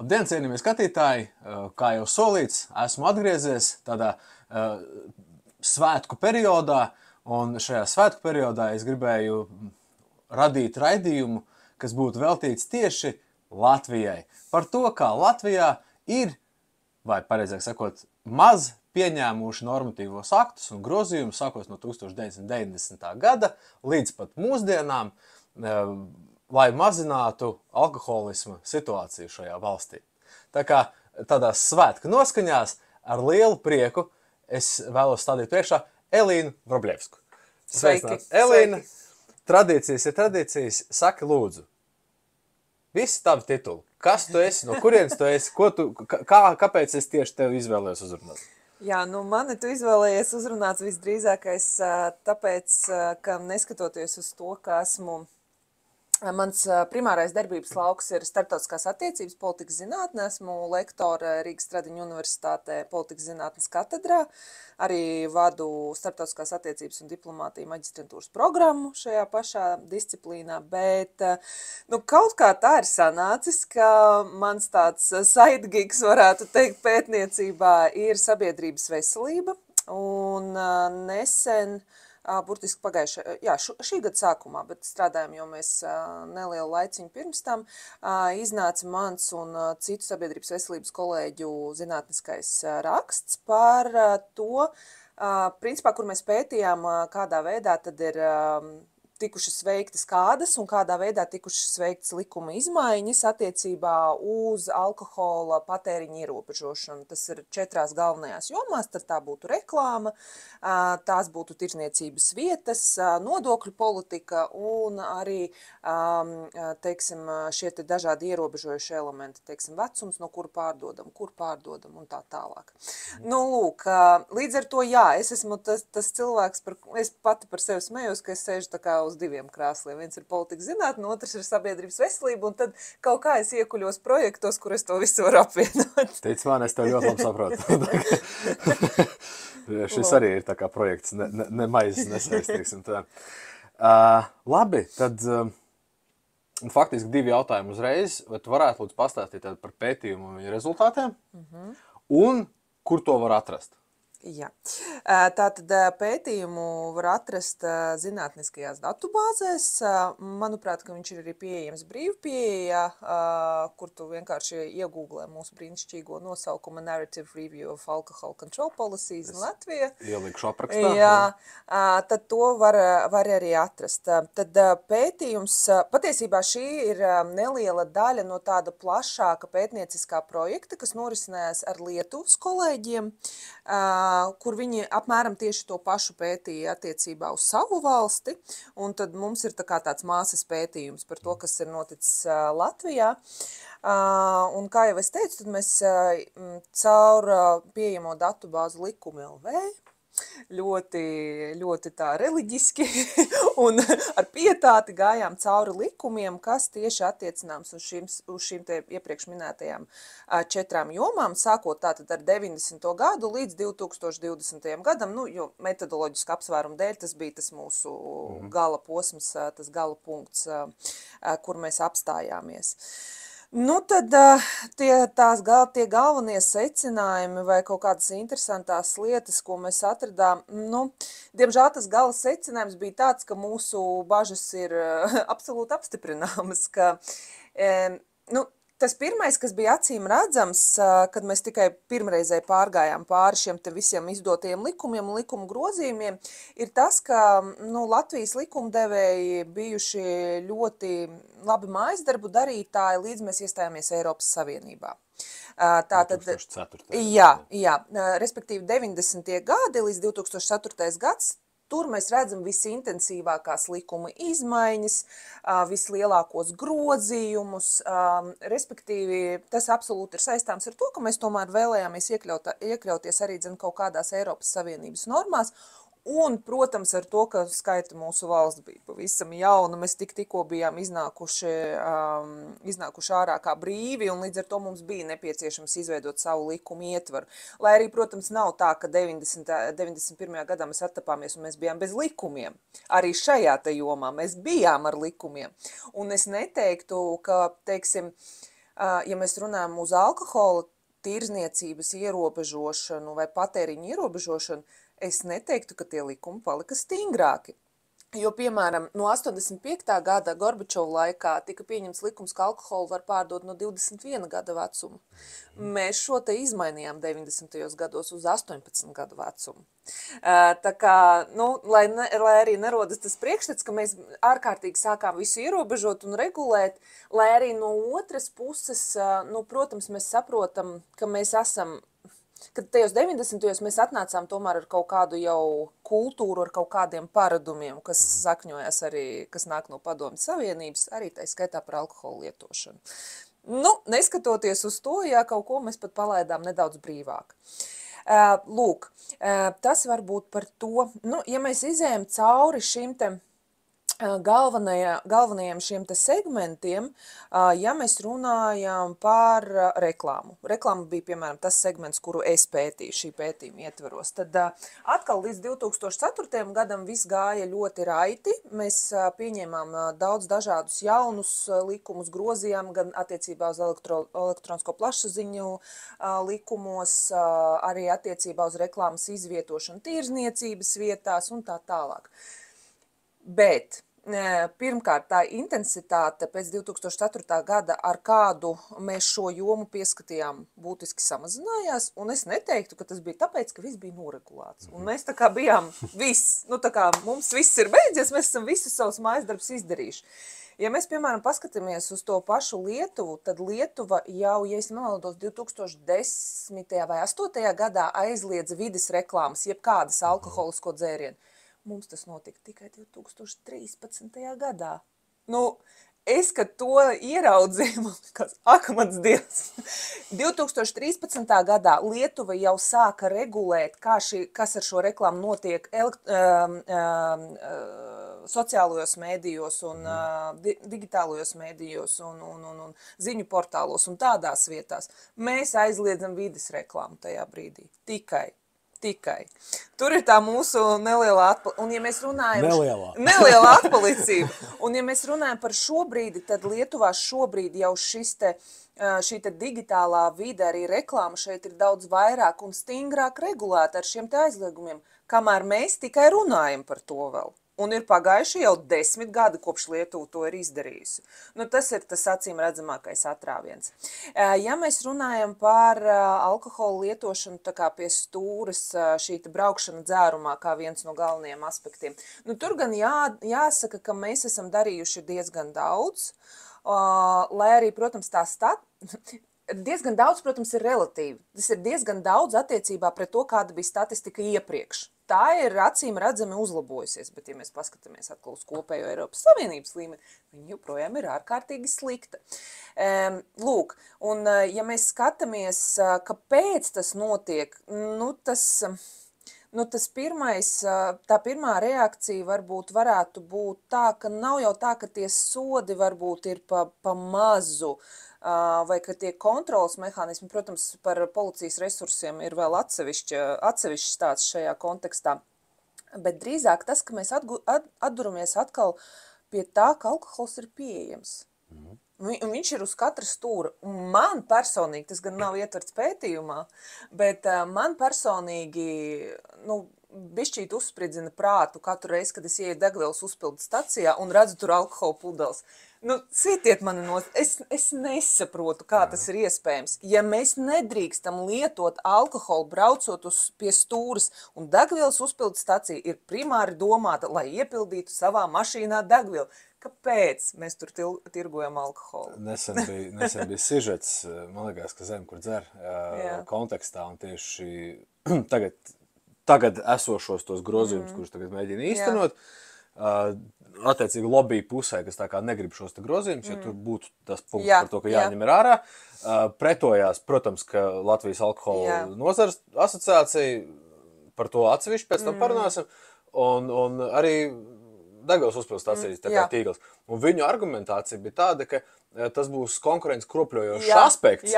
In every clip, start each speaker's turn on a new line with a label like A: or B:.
A: Labdien, cienījamie skatītāji! Kā jau solīts, esmu atgriezies tādā svētku periodā, un šajā svētku periodā es gribēju radīt raidījumu, kas būtu veltīts tieši Latvijai. Par to, kā Latvijā ir, vai pareizāk sakot, maz pieņēmuši normatīvos aktus un grozījumus sākot no 1990. gada līdz pat mūsdienām, lai mazinātu alkoholisma situāciju šajā valstī. Tā kā tādās svētku noskaņās ar lielu prieku es vēlos stādīt priekšā Elīnu Vrobļevsku.
B: Sveiki!
A: Elīna, tradīcijas ir tradīcijas, saki lūdzu. Visi tavi tituli. Kas tu esi, no kurienes tu esi, kāpēc es tieši tevi izvēlējos uzrunāt?
B: Jā, mani tu izvēlējies uzrunāts visdrīzākais tāpēc, ka neskatoties uz to, ka mans primārais darbības lauks ir starptautiskās attiecības, politikas zinātne, esmu lektore Rīgas Stradiņu universitātē politikas zinātnes katedrā, arī vadu starptautiskās attiecības un diplomātiju maģistrantūras programmu šajā pašā disciplīnā, bet kaut kā tā ir sanācis, ka mans tāds sidegigs, varētu teikt, pētniecībā ir sabiedrības veselība, un nesen burtiski šī gada sākumā, bet strādājam jau mēs nelielu laiciņu pirms tam, iznāca mans un citu sabiedrības veselības kolēģu zinātniskais raksts par to, principā, kur mēs pētījām, kādā veidā tad ir tikušas veiktas kādas un kādā veidā tikušas veiktas likuma izmaiņas attiecībā uz alkohola patēriņa ierobežošanu. Tas ir 4 galvenajās jomās, tad tā būtu reklāma, tās būtu tirdzniecības vietas, nodokļu politika un arī, teiksim, šie te dažādi ierobežojušie elementi, teiksim, vecums, no kur pārdodam un tā tālāk. Lūk, līdz ar to, jā, es esmu tas cilvēks, es pati par sevi smējos, ka es sēžu tā kā uz 2 krāsliem. Viens ir politikas zinātne, otrs ir sabiedrības veselība, un tad kaut kā es iekuļos projektos, kur es to visu varu apvienot.
A: Tic man, es tev ļoti labi saprotu. Šis arī ir tā kā projekts, ne maizes nesaistīsim tā. Labi, tad faktiski 2 jautājumi uzreiz. Vai tu varētu lūdzu pastāstīt par pētījumu un viņa rezultātiem? Un kur to var atrast?
B: Jā. Tātad pētījumu var atrast zinātniskajās datubāzēs. Manuprāt, ka viņš ir arī pieejams brīvi pieeja, kur tu vienkārši iegūglē mūsu brīnišķīgo nosaukumu Narrative Review of Alcohol Control Policies in Latvija.
A: Ielikšu aprakstā.
B: Jā, tad to var arī atrast. Tad pētījums, patiesībā šī ir neliela daļa no tāda plašāka pētnieciskā projekta, kas norisinājās ar Lietuvas kolēģiem, kur viņi apmēram tieši to pašu pētīja attiecībā uz savu valsti, un tad mums ir tāds māsas pētījums par to, kas ir noticis Latvijā. Un kā jau es teicu, tad mēs caur pieejamo datubāzu Likumi LV ļoti tā reliģiski un ar pietāti gājām cauri likumiem, kas tieši attiecināms uz šīm te iepriekš minētajām 4 jomām, sākot tātad ar 90. gadu līdz 2020. gadam, jo metodoloģiski apsvērumu dēļ tas bija tas mūsu gala posms, tas gala punkts, kur mēs apstājāmies. Tad tie galvenie secinājumi vai kaut kādas interesantās lietas, ko mēs atradām, diemžēl tas gala secinājums bija tāds, ka mūsu bažas ir absolūti apstiprināmas, ka, tas pirmais, kas bija acīm redzams, kad mēs tikai pirmreizēji pārgājām pāri šiem te visiem izdotajiem likumiem un likumu grozījumiem, ir tas, ka Latvijas likumdevēji bijuši ļoti labi mājasdarbu darītāji, līdz mēs iestājāmies Eiropas Savienībā. Tātad,
A: 2004.
B: Jā, respektīvi 90. gadi līdz 2004. gads, tur mēs redzam visintensīvākās likuma izmaiņas, vislielākos grozījumus, respektīvi tas absolūti ir saistāms ar to, ka mēs tomēr vēlējāmies iekļauties arī kaut kādās Eiropas Savienības normās, un, protams, ar to, ka skaita mūsu valsts bija pavisam jauna, mēs tikko bijām iznākuši ārā kā brīvi, un līdz ar to mums bija nepieciešams izveidot savu likumu ietvaru. Lai arī, protams, nav tā, ka 91. gadā mēs attapāmies un mēs bijām bez likumiem. Arī šajā te jomā mēs bijām ar likumiem. Un es neteiktu, ka, teiksim, Ja mēs runājam uz alkohola tirzniecības ierobežošanu vai patēriņu ierobežošanu, es neteiktu, ka tie likumi palika stingrāki. Jo, piemēram, no 85. gada Gorbačova laikā tika pieņemts likums, ka alkoholu var pārdot no 21 gada vecuma. Mēs šo te izmainījām 90. gados uz 18 gadu vecumu. Tā kā, lai arī nerodas tas priekšstats, ka mēs ārkārtīgi sākām visu ierobežot un regulēt, lai arī no otras puses, protams, mēs saprotam, ka mēs esam, kad tajos 90. mēs atnācām tomēr ar kaut kādu jau kultūru, ar kaut kādiem paradumiem, kas sakņojas arī, kas nāk no Padomju Savienības, arī tā skaitā par alkoholu lietošanu. Neskatoties uz to, kaut ko mēs pat palaidām nedaudz brīvāk. Lūk, tas varbūt par to, ja mēs izējam cauri šim te galvenajiem šiem te segmentiem, ja mēs runājam par reklāmu. Reklāma bija, piemēram, tas segments, kuru es pētīju šī pētījuma ietvaros. Tad atkal līdz 2004. gadam viss gāja ļoti raiti. Mēs pieņēmām daudz dažādus jaunus likumus, grozījām gan attiecībā uz elektronisko plašsaziņu likumos, arī attiecībā uz reklāmas izvietošanu tirzniecības vietās un tā tālāk. Bet pirmkārt, tā intensitāte pēc 2004. gada, ar kādu mēs šo jomu pieskatījām, būtiski samazinājās, un es neteiktu, ka tas bija tāpēc, ka viss bija noregulēts. Un mēs tā kā bijām viss, tā kā mums viss ir beidzies, mēs esam visus savus mājasdarbus izdarījuši. Ja mēs, piemēram, paskatāmies uz to pašu Lietuvu, tad Lietuva jau, ja es nemaldos, 2010. vai 2008. gadā aizliedza vides reklāmas, jebkādas alkoholisko dzērienu. Mums tas notika tikai 2013. gadā. Es, kad to ieraudzīju, kas akmens dievs, 2013. gadā Lietuva jau sāka regulēt, kas ar šo reklāmu notiek sociālajos mēdījos un digitālajos mēdījos un ziņu portālos un tādās vietās. Mēs aizliedzam vides reklāmu tajā brīdī. Tikai. Tur ir tā mūsu nelielā atpalicība. Un ja mēs runājam... Nelielā atpalicība. Un ja mēs runājam par šo brīdi, tad Lietuvā šobrīd jau šī te digitālā vide, arī reklāma šeit ir daudz vairāk un stingrāk regulēta ar šiem te aizliegumiem, kamēr mēs tikai runājam par to vēl. Un ir pagājuši jau 10 gadi, kopš Lietuva to ir izdarījusi. Tas ir tas acīm redzamākais atrāviens. Ja mēs runājam par alkoholu lietošanu tā kā pie stūres, šī braukšana dzērumā kā viens no galvenajiem aspektiem, tur gan jāsaka, ka mēs esam darījuši diezgan daudz, lai arī, protams, diezgan daudz, protams, ir relatīvi. Tas ir diezgan daudz attiecībā pret to, kāda bija statistika iepriekš. Tā ir acīm redzami uzlabojusies, bet ja mēs paskatāmies atkal uz kopējo Eiropas Savienības līmeni, viņa joprojām ir ārkārtīgi slikta. Lūk, un ja mēs skatāmies, kāpēc tas notiek, tā pirmā reakcija varbūt varētu būt tā, ka nav jau tā, ka tie sodi varbūt ir pa mazu, vai ka tie kontrolas mehānismi, protams, par policijas resursiem ir vēl atsevišķs stāsts šajā kontekstā, bet drīzāk tas, ka mēs atduramies atkal pie tā, ka alkohols ir pieejams. Un viņš ir uz katra stūra. Un man personīgi, tas gan nav ietverts pētījumā, bet man personīgi, bišķīt uzspridzina prātu katru reizi, kad es ieju degvielas uzpildes stacijā un redzu tur alkohola pudeles. Citiet mani es nesaprotu, kā tas ir iespējams. Ja mēs nedrīkstam lietot alkoholu braucot pie stūras un degvielas uzpildes stacija ir primāri domāta, lai iepildītu savā mašīnā degvielu, kāpēc mēs tur tirgojam alkoholu?
A: Nesen bija sižets, man liekas, ka Zem, kur dzer kontekstā un tieši tagad esošos tos grozījumus, kurus tagad mēģina īstenot, attiecīgi lobby pusē, kas tā kā negrib šos te grozījumus, ja tur būtu tas punkts par to, ka jāņem ir ārā, pretojās, protams, ka Latvijas alkohola nozares asociācija, par to atsevišķi pēc tam parunāsim, un arī degvielas uzpildes stācijas, tā kā tīkls. Un viņu argumentācija bija tāda, ka tas būs konkurences kropļojošs aspekts.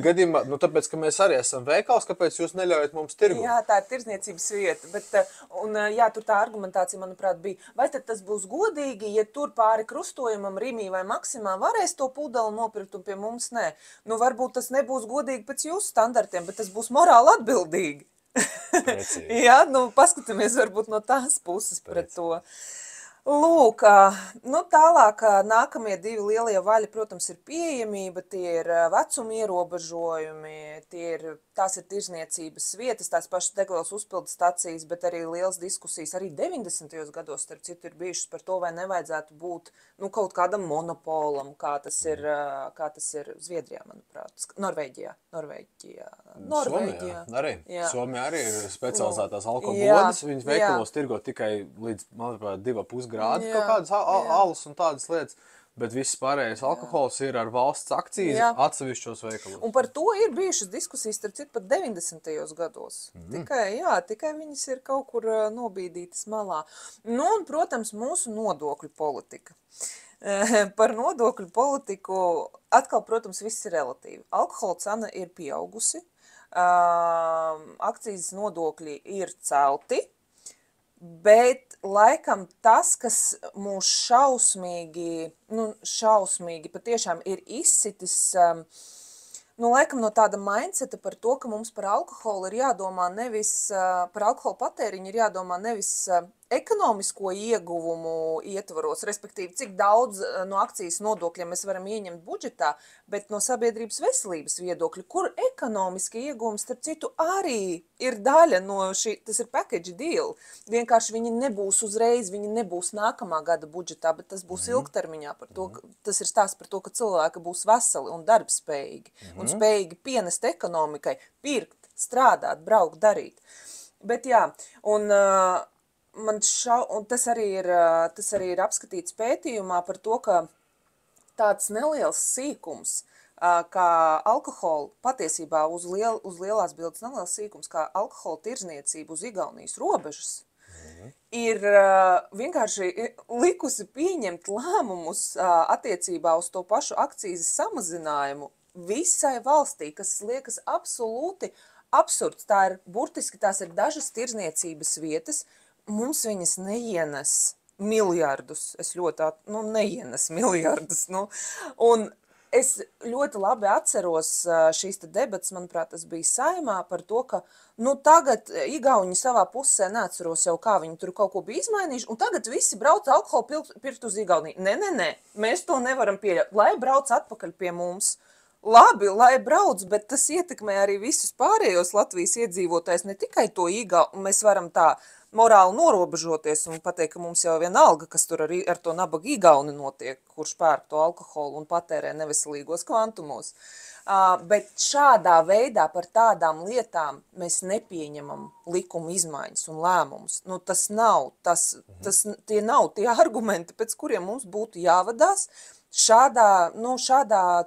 A: Gadījumā, tāpēc, ka mēs arī esam veikals, kāpēc jūs neļaujat mums tirgot?
B: Jā, tā ir tirdzniecības vieta. Bet, tur tā argumentācija, manuprāt, bija, vai tad tas būs godīgi, ja tur pāri krustojumam Rīmī vai Maksimā varēs to pudeli nopirkt un pie mums nē. Varbūt tas nebūs godīgi pēc jūsu standartiem, bet tas būs morāli atbildīgi. Jā, paskatāmies varbūt no tās puses pret to. Lūk, tālāk nākamie 2 lielie vaļi, protams, ir pieejamība, tie ir vecuma ierobežojumi, tās ir tirzniecības vietas, tās pašas degvielas uzpildes stacijas, bet arī liels diskusijas arī 90. gados, starp citu, ir bijušas par to, vai nevajadzētu būt kaut kādam monopolam, kā tas ir Zviedrijā, manuprāt, Norvēģijā.
A: Somijā arī. Somijā arī ir specializētās alkohobodas, viņas veikalos tirgo tikai līdz, manuprāt, 2,5 grādi kaut kādas alus un tādas lietas, bet viss pārējais alkohols ir ar valsts akcijas atsevišķos veikalos.
B: Un par to ir bijušas diskusijas, starp citu, pat 90. gados. Tikai viņas ir kaut kur nobīdītas malā. Un, protams, mūsu nodokļu politika. Par nodokļu politiku atkal, protams, viss ir relatīvi. Alkohola cena ir pieaugusi, akcijas nodokļi ir celti, bet laikam tas, kas mūs šausmīgi patiešām ir izsitis, laikam no tāda mindseta par to, ka mums par alkoholu ir jādomā nevis, par alkoholu patēriņu ir jādomā nevis ekonomisko ieguvumu ietvaros, respektīvi, cik daudz no akcijas nodokļiem mēs varam ieņemt budžetā, bet no sabiedrības veselības viedokļa, kur ekonomiski ieguvumi, starp citu, arī ir daļa no šī, tas ir package deal. Vienkārši viņi nebūs uzreiz, viņi nebūs nākamā gada budžetā, bet tas būs ilgtermiņā par to, tas ir stāsts par to, ka cilvēki būs veseli un darbspējīgi un spējīgi pienest ekonomikai, pirkt, strādāt, braukt, darīt. Bet un tas arī ir apskatīts pētījumā par to, ka tāds neliels sīkums, kā alkohola, patiesībā uz lielās bildes neliels sīkums, kā alkohola tirzniecība uz Igaunijas robežas, ir vienkārši likusi pieņemt lēmumus attiecībā uz to pašu akcijas samazinājumu visai valstī, kas liekas absolūti absurds. Burtiski tās ir dažas tirzniecības vietas, mums viņas neienes miljardus, neienes miljardus, un es ļoti labi atceros šīs debatas, manuprāt, tas bija Saeimā par to, ka, tagad Igauņi savā pusē neatceros jau, kā viņi tur kaut ko bija izmainījuši, un tagad visi brauc alkoholu pirkt uz Igauniju. Nē, mēs to nevaram pieļaut, lai brauc atpakaļ pie mums. Labi, lai brauc, bet tas ietekmē arī visus pārējos Latvijas iedzīvotājs, ne tikai to Igauni, mēs varam tā morāli norobežoties un pateikt, ka mums jau vienalga, kas tur arī ar to nabaga Igauni notiek, kurš pērk to alkoholu un patērē neveselīgos kvantumos. Bet šādā veidā par tādām lietām mēs nepieņemam likuma izmaiņas un lēmumus. Tie nav tie argumenti, pēc kuriem mums būtu jāvadās šādā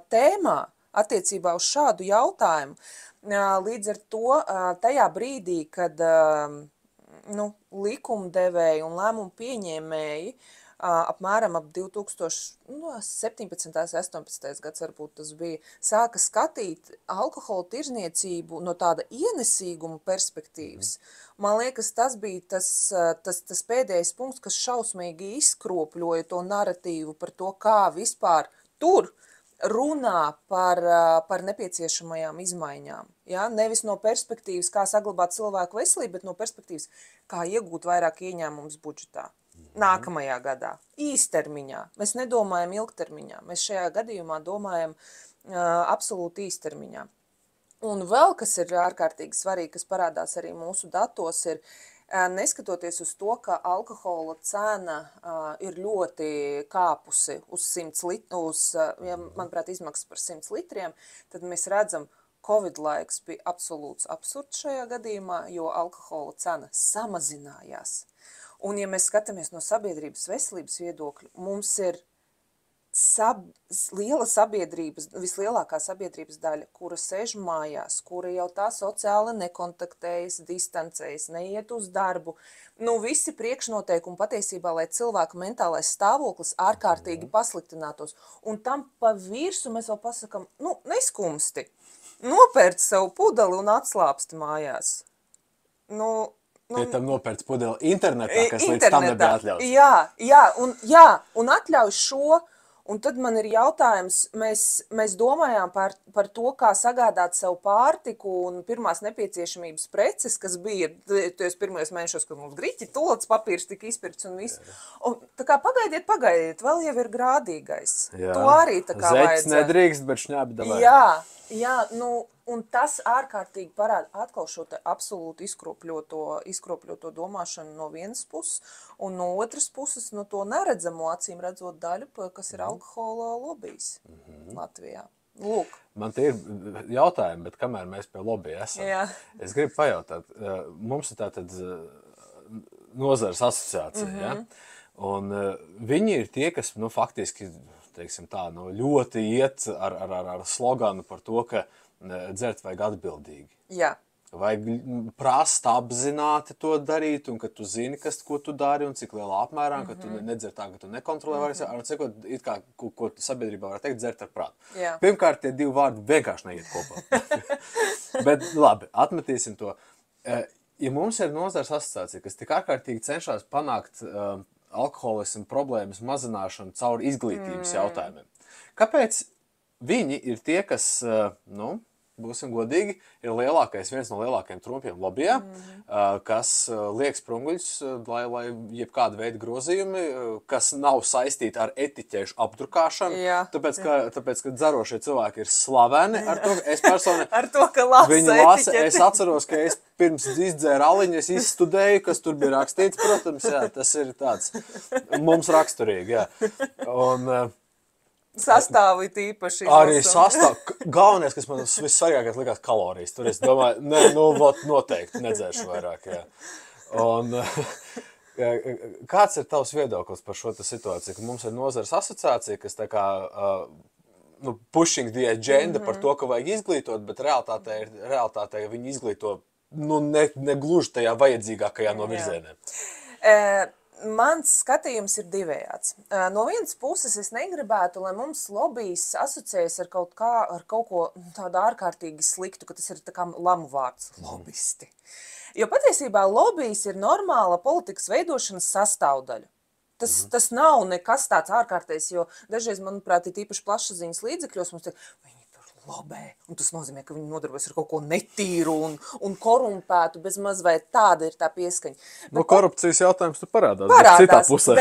B: tēmā attiecībā uz šādu jautājumu. Līdz ar to tajā brīdī, kad likumdevēji un lēmumu pieņēmēji apmēram ap 2017. 18. gads varbūt tas bija, sāka skatīt alkohola tirzniecību no tāda ienesīguma perspektīvas. Man liekas, tas bija tas pēdējais punkts, kas šausmīgi izkropļoja to naratīvu par to, kā vispār tur runā par nepieciešamajām izmaiņām. Ja? Nevis no perspektīvas, kā saglabāt cilvēku veselību, bet no perspektīvas, kā iegūt vairāk ieņēmumus budžetā. Nākamajā gadā, īstermiņā. Mēs nedomājam ilgtermiņā. Mēs šajā gadījumā domājam absolūti īstermiņā. Un vēl, kas ir ārkārtīgi svarīgi, kas parādās arī mūsu datos, ir neskatoties uz to, ka alkohola cena ir ļoti kāpusi uz 100 litriem, manuprāt, izmaksas par 100 litriem, tad mēs redzam, Covid laiks bija absolūts absurds šajā gadījumā, jo alkohola cena samazinājās. Un, ja mēs skatāmies no sabiedrības veselības viedokļa, mums ir liela sabiedrības, vislielākā sabiedrības daļa, kura sēž mājās, kura jau tā sociāli nekontaktējas, distancējas, neiet uz darbu, visi priekšnoteikumi patiesībā, lai cilvēka mentālais stāvoklis ārkārtīgi pasliktinātos. Un tam pa virsu mēs vēl pasakam, neskumsti, nopērc savu pudeli un atslāpsti mājās.
A: Pie tam nopērc pudeli internetā, kas līdz tam nebija atļauts.
B: Un atļauj šo, un tad man ir jautājums, mēs domājām par to, kā sagādāt sev pārtiku un pirmās nepieciešamības preces, kas bija tajos pirmajos mēnešos, kad mums griķi, tulads papīrs tika izpirkts un viss. Un tā kā pagaidiet, vēl jau ir grādīgais. To arī tā kā vajadzētu.
A: Zeķis nedrīkst, bet šņābi davai.
B: Jā, un tas ārkārtīgi parāda atkal šo te absolūti izkropļoto domāšanu no vienas puses, un no otras puses no to neredzamo acīm redzot daļu, kas ir alkohola lobijs Latvijā. Lūk.
A: Man tie ir jautājumi, bet kamēr mēs pie lobby esam, es gribu pajautāt, mums ir tātad nozares asociācija, un viņi ir tie, kas, faktiski, teiksim tā, ļoti iet ar sloganu par to, ka dzert vajag atbildīgi.
B: Jā.
A: Vajag prast apzināti to darīt, un ka tu zini, ko tu dari, un cik lielā apmērā, ka tu nedzer tā, ka tu nekontrolē vairāk, ar cikot, it kā, ko sabiedrībā var teikt, dzert ar prātu.
B: Jā.
A: Pirmkārt, tie divi vārdi vienkārši neiet kopā. Bet labi, atmetīsim to. Ja mums ir nozares asociācija, kas tik ārkārtīgi cenšas panākt alkoholismu problēmas mazināšanu caur izglītības jautājumiem, kāpēc viņi ir tie, kas, būsim godīgi, ir viens no lielākajiem trumpiem lobbyjā, kas liek sprunguļus, lai jebkāda veida grozījumi, kas nav saistīti ar etiķēšu apdrukāšanu, tāpēc, ka dzerošie cilvēki ir slaveni ar to, ka es personi...
B: ar to, ka lasa etiķeti.
A: Es atceros, ka es pirms izdzēru aliņu, es izstudēju, kas tur bija rakstīts, protams, tas ir tāds mums raksturīgi, Un...
B: Sastāvi tīpaši.
A: Arī galvenais, kas man vissvarīgākais likās kalorijas. Tur es domāju, noteikti nedzēršu vairāk, Un kāds ir tavs viedoklis par šo situāciju, ka mums ir nozares asociācija, kas tā kā pushing the agenda par to, ka vajag izglītot, bet realitātē viņi izglīto negluži tajā vajadzīgākajā no virzieniem.
B: Mans skatījums ir divējāds. No vienas puses es negribētu, lai mums lobijs asociējas ar kaut ko tādu ārkārtīgi sliktu, ka tas ir tā kā lamu vārds - lobisti. Jo patiesībā lobijs ir normāla politikas veidošanas sastāvdaļa. Tas nav nekas tāds ārkārtējs, jo dažreiz, manuprāt, ir īpaši plašsaziņas līdzekļos, mums viņi tur lobē, un tas nozīmē, ka viņi nodarbojas ar kaut ko netīru un korumpētu, bez maz vai tāda ir tā pieskaņa.
A: Korupcijas jautājums tu parādās citā pusē.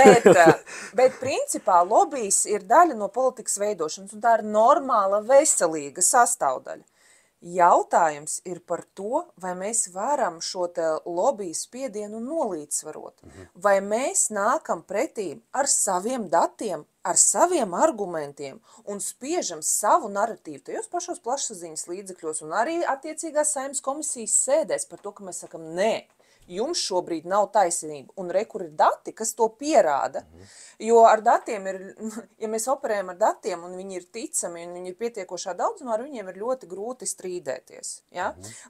B: Bet principā lobijs ir daļa no politikas veidošanas, un tā ir normāla, veselīga sastāvdaļa. Jautājums ir par to, vai mēs varam šo te lobiju spiedienu nolīdzsvarot. Vai mēs nākam pretī ar saviem datiem, ar saviem argumentiem un spiežam savu naratīvu tajos pašos plašsaziņas līdzekļos un arī attiecīgās Saeimas komisijas sēdēs par to, ka mēs sakam, nē, jums šobrīd nav taisnība, un kur ir dati, kas to pierāda, jo ar datiem ir, ja mēs operējam ar datiem, un viņi ir ticami, un viņi ir pietiekošā daudzumā, ar viņiem ir ļoti grūti strīdēties,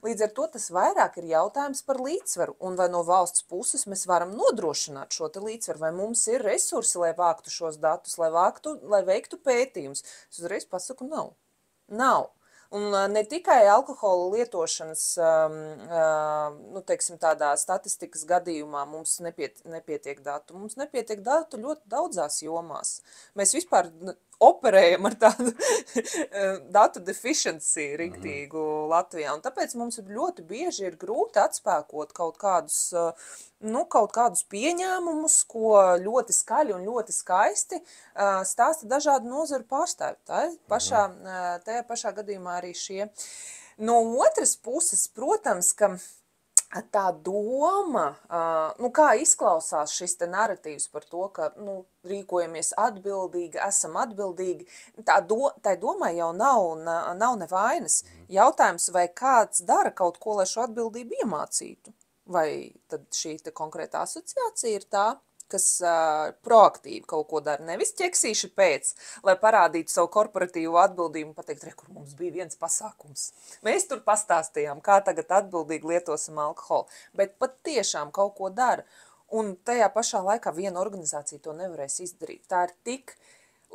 B: Līdz ar to tas vairāk ir jautājums par līdzsvaru, un vai no valsts puses mēs varam nodrošināt šo te līdzsvaru, vai mums ir resursi, lai vāktu šos datus, lai veiktu pētījumus. Es uzreiz pasaku, nav. Un ne tikai alkohola lietošanas, teiksim, tādā statistikas gadījumā mums nepietiek datu. Mums nepietiek datu ļoti daudzās jomās. Mēs vispār operējam ar tādu datu deficiency riktīgu Latvijā. Un tāpēc mums ļoti bieži ir grūti atspēkot kaut kādus pieņēmumus, ko ļoti skaļi un ļoti skaisti stāsta dažādu nozaru pārstāvji. Tajā pašā gadījumā arī šie. No otras puses, protams, ka tā doma, kā izklausās šis te naratīvs par to, ka rīkojamies atbildīgi, esam atbildīgi, tai domai jau nav nevainas. Jautājums, vai kāds dara kaut ko, lai šo atbildību iemācītu? Vai tad šī te konkrētā asociācija ir tā, kas proaktīvi kaut ko dara, nevis ķeksīši pēc, lai parādītu savu korporatīvo atbildību un pateikt, kur mums bija viens pasākums. Mēs tur pastāstījām, kā tagad atbildīgi lietosim alkoholu, bet pat tiešām kaut ko dara. Un tajā pašā laikā viena organizācija to nevarēs izdarīt. Tā ir tik,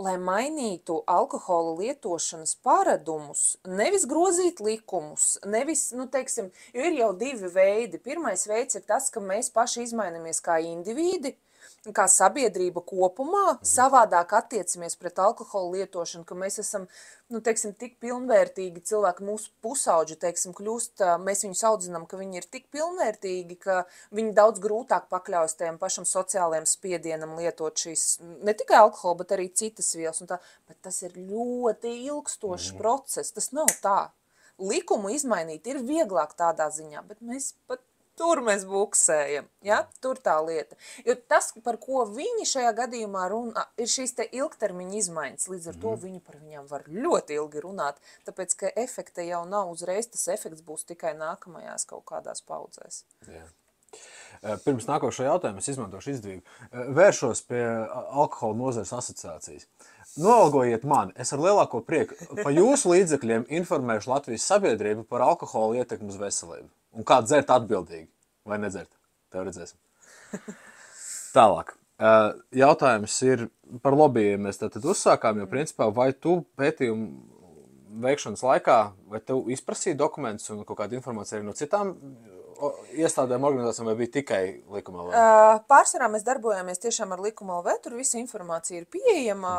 B: lai mainītu alkohola lietošanas paradumus, nevis grozīt likumus, nevis, teiksim, jo ir jau divi veidi. Pirmais veids ir tas, ka mēs paši izmainamies kā indivīdi, kā sabiedrība kopumā, savādāk attiecamies pret alkoholu lietošanu, ka mēs esam, teiksim, tik pilnvērtīgi cilvēki, mūsu pusauģi, teiksim, kļūst, mēs viņus audzinām, ka viņi ir tik pilnvērtīgi, ka viņi daudz grūtāk pakļaujas tajam pašam sociālajiem spiedienam lietot šīs, ne tikai alkoholu, bet arī citas vielas, bet tas ir ļoti ilgstošs process, tas nav tā. Likumu izmainīt ir vieglāk tādā ziņā, bet mēs pat tur mēs buksējam, ja? Tur tā lieta. Jo tas, par ko viņi šajā gadījumā runā, ir šīs te ilgtermiņa izmaiņas. Līdz ar to viņi par viņām var ļoti ilgi runāt, tāpēc, ka efekta jau nav uzreiz, tas efekts būs tikai nākamajās kaut kādās paudzēs.
A: Jā. Pirms nākošo jautājumu es izmantošu izdevību. Vēršos pie alkohola nozares asociācijas. Noalgojiet mani, es ar lielāko prieku pa jūsu līdzekļiem informēšu Latvijas sabiedrību par alkohola ietekmi uz veselību. Un kā dzert atbildīgi, vai nedzert? Tev redzēsim. Tālāk. Jautājums ir par lobbyiem. Mēs tad uzsākām, jo principā vai tu pētījumu veikšanas laikā, vai tev izprasīja dokumentus un kaut kāda informācija arī no citām iestādēm, organizācijām, vai bija tikai Likuma LV?
B: Pārsvarā mēs darbojāmies tiešām ar Likuma LV, tur visa informācija ir pieejama,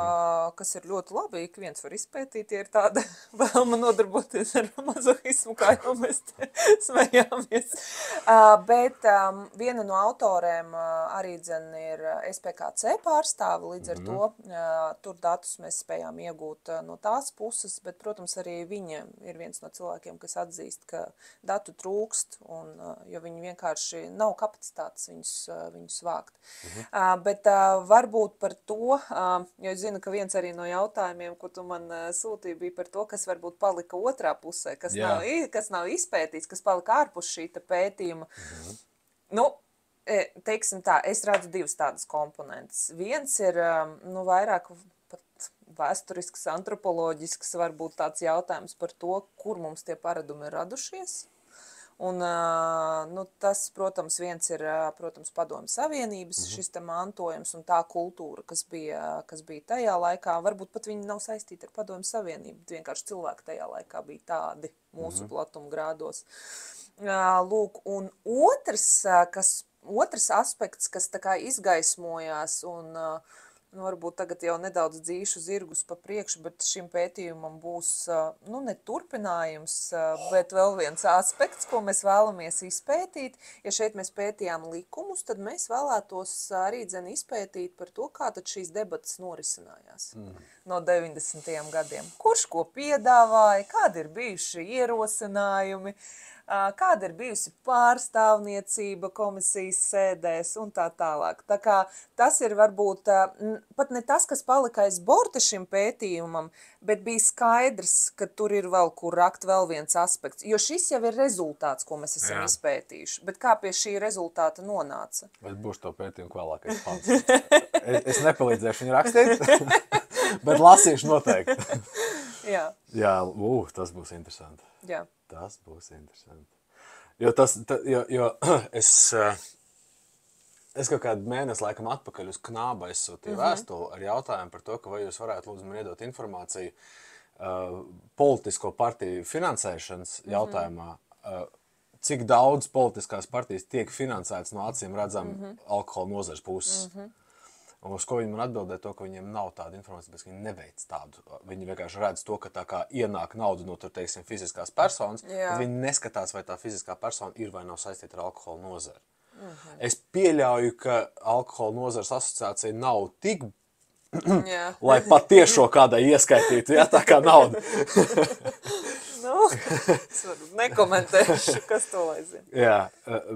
B: kas ir ļoti labi, ik viens var izpētīt, ja ir tāda vēlma nodarboties ar mazohismu, kā jau mēs smējāmies. Bet viena no autorēm arī ir SPKC pārstāve, līdz ar to tur datus mēs spējām iegūt no tās puses, bet, protams, arī viņa ir viens no cilvēkiem, kas atzīst, ka datu trūkst, jo viņi vienkārši nav kapacitātes viņus vākt. Bet varbūt par to, jo es zinu, ka viens arī no jautājumiem, ko tu man sūtīji, bija par to, kas varbūt palika otrā pusē, kas nav izpētīts, kas palika ārpus šī pētījuma. Teiksim tā, es redzu divas tādas komponentes. Viens ir vairāk pat vēsturisks, antropoloģisks, varbūt tāds jautājums par to, kur mums tie paradumi ir radušies. Un tas, protams, viens ir, Padomju Savienības šis te mantojums un tā kultūra, kas bija tajā laikā. Varbūt pat viņi nav saistīti ar Padomju Savienību, bet vienkārši cilvēki tajā laikā bija tādi mūsu platuma grādos. Lūk, un otrs aspekts, kas tā kā izgaismojās un varbūt tagad jau nedaudz dzīšu zirgus pa priekšu, bet šim pētījumam būs, ne turpinājums, bet vēl viens aspekts, ko mēs vēlamies izpētīt. Ja šeit mēs pētījām likumus, tad mēs vēlētos arī izpētīt par to, kā tad šīs debatas norisinājās no 90. gadiem. Kurš ko piedāvāja, kādi ir bijuši ierosinājumi, kāda ir bijusi pārstāvniecība komisijas sēdēs un tā tālāk. Tā kā tas ir varbūt pat ne tas, kas palika aiz borta šim pētījumam, bet bija skaidrs, ka tur ir vēl kur rakt vēl viens aspekts. Jo šis jau ir rezultāts, ko mēs esam izpētījuši. Bet kā pie šī rezultāta nonāca?
A: Bet būs to pētījumu vēlākais pants. Es nepalīdzēšu viņu rakstīt, bet lasīšu noteikti.
B: Jā.
A: Jā, tas būs interesanti.
B: Jā.
A: Tas būs interesanti. Jo es kaut kādu mēnesi laikam atpakaļ uz Knāba aizsūtīju vēstuli ar jautājumu par to, ka vai jūs varētu lūdzu man iedot informāciju politisko partiju finansēšanas jautājumā, cik daudz politiskās partijas tiek finansētas no acīm redzam alkohola nozares puses. Un uz ko viņi man atbildēja to, ka viņiem nav tāda informācija, bet viņi neveic tādu. Viņi vienkārši redz to, ka tā kā ienāk nauda no, teiksim, fiziskās personas, tad viņi neskatās, vai tā fiziskā persona ir vai nav saistīta ar alkohola nozari. Es pieļauju, ka alkohola nozares asociācija nav tik, lai pat tiešo kādai ieskaitītu, tā kā nauda.
B: Es varu nekomentēšu, kas to lai zina.
A: Jā,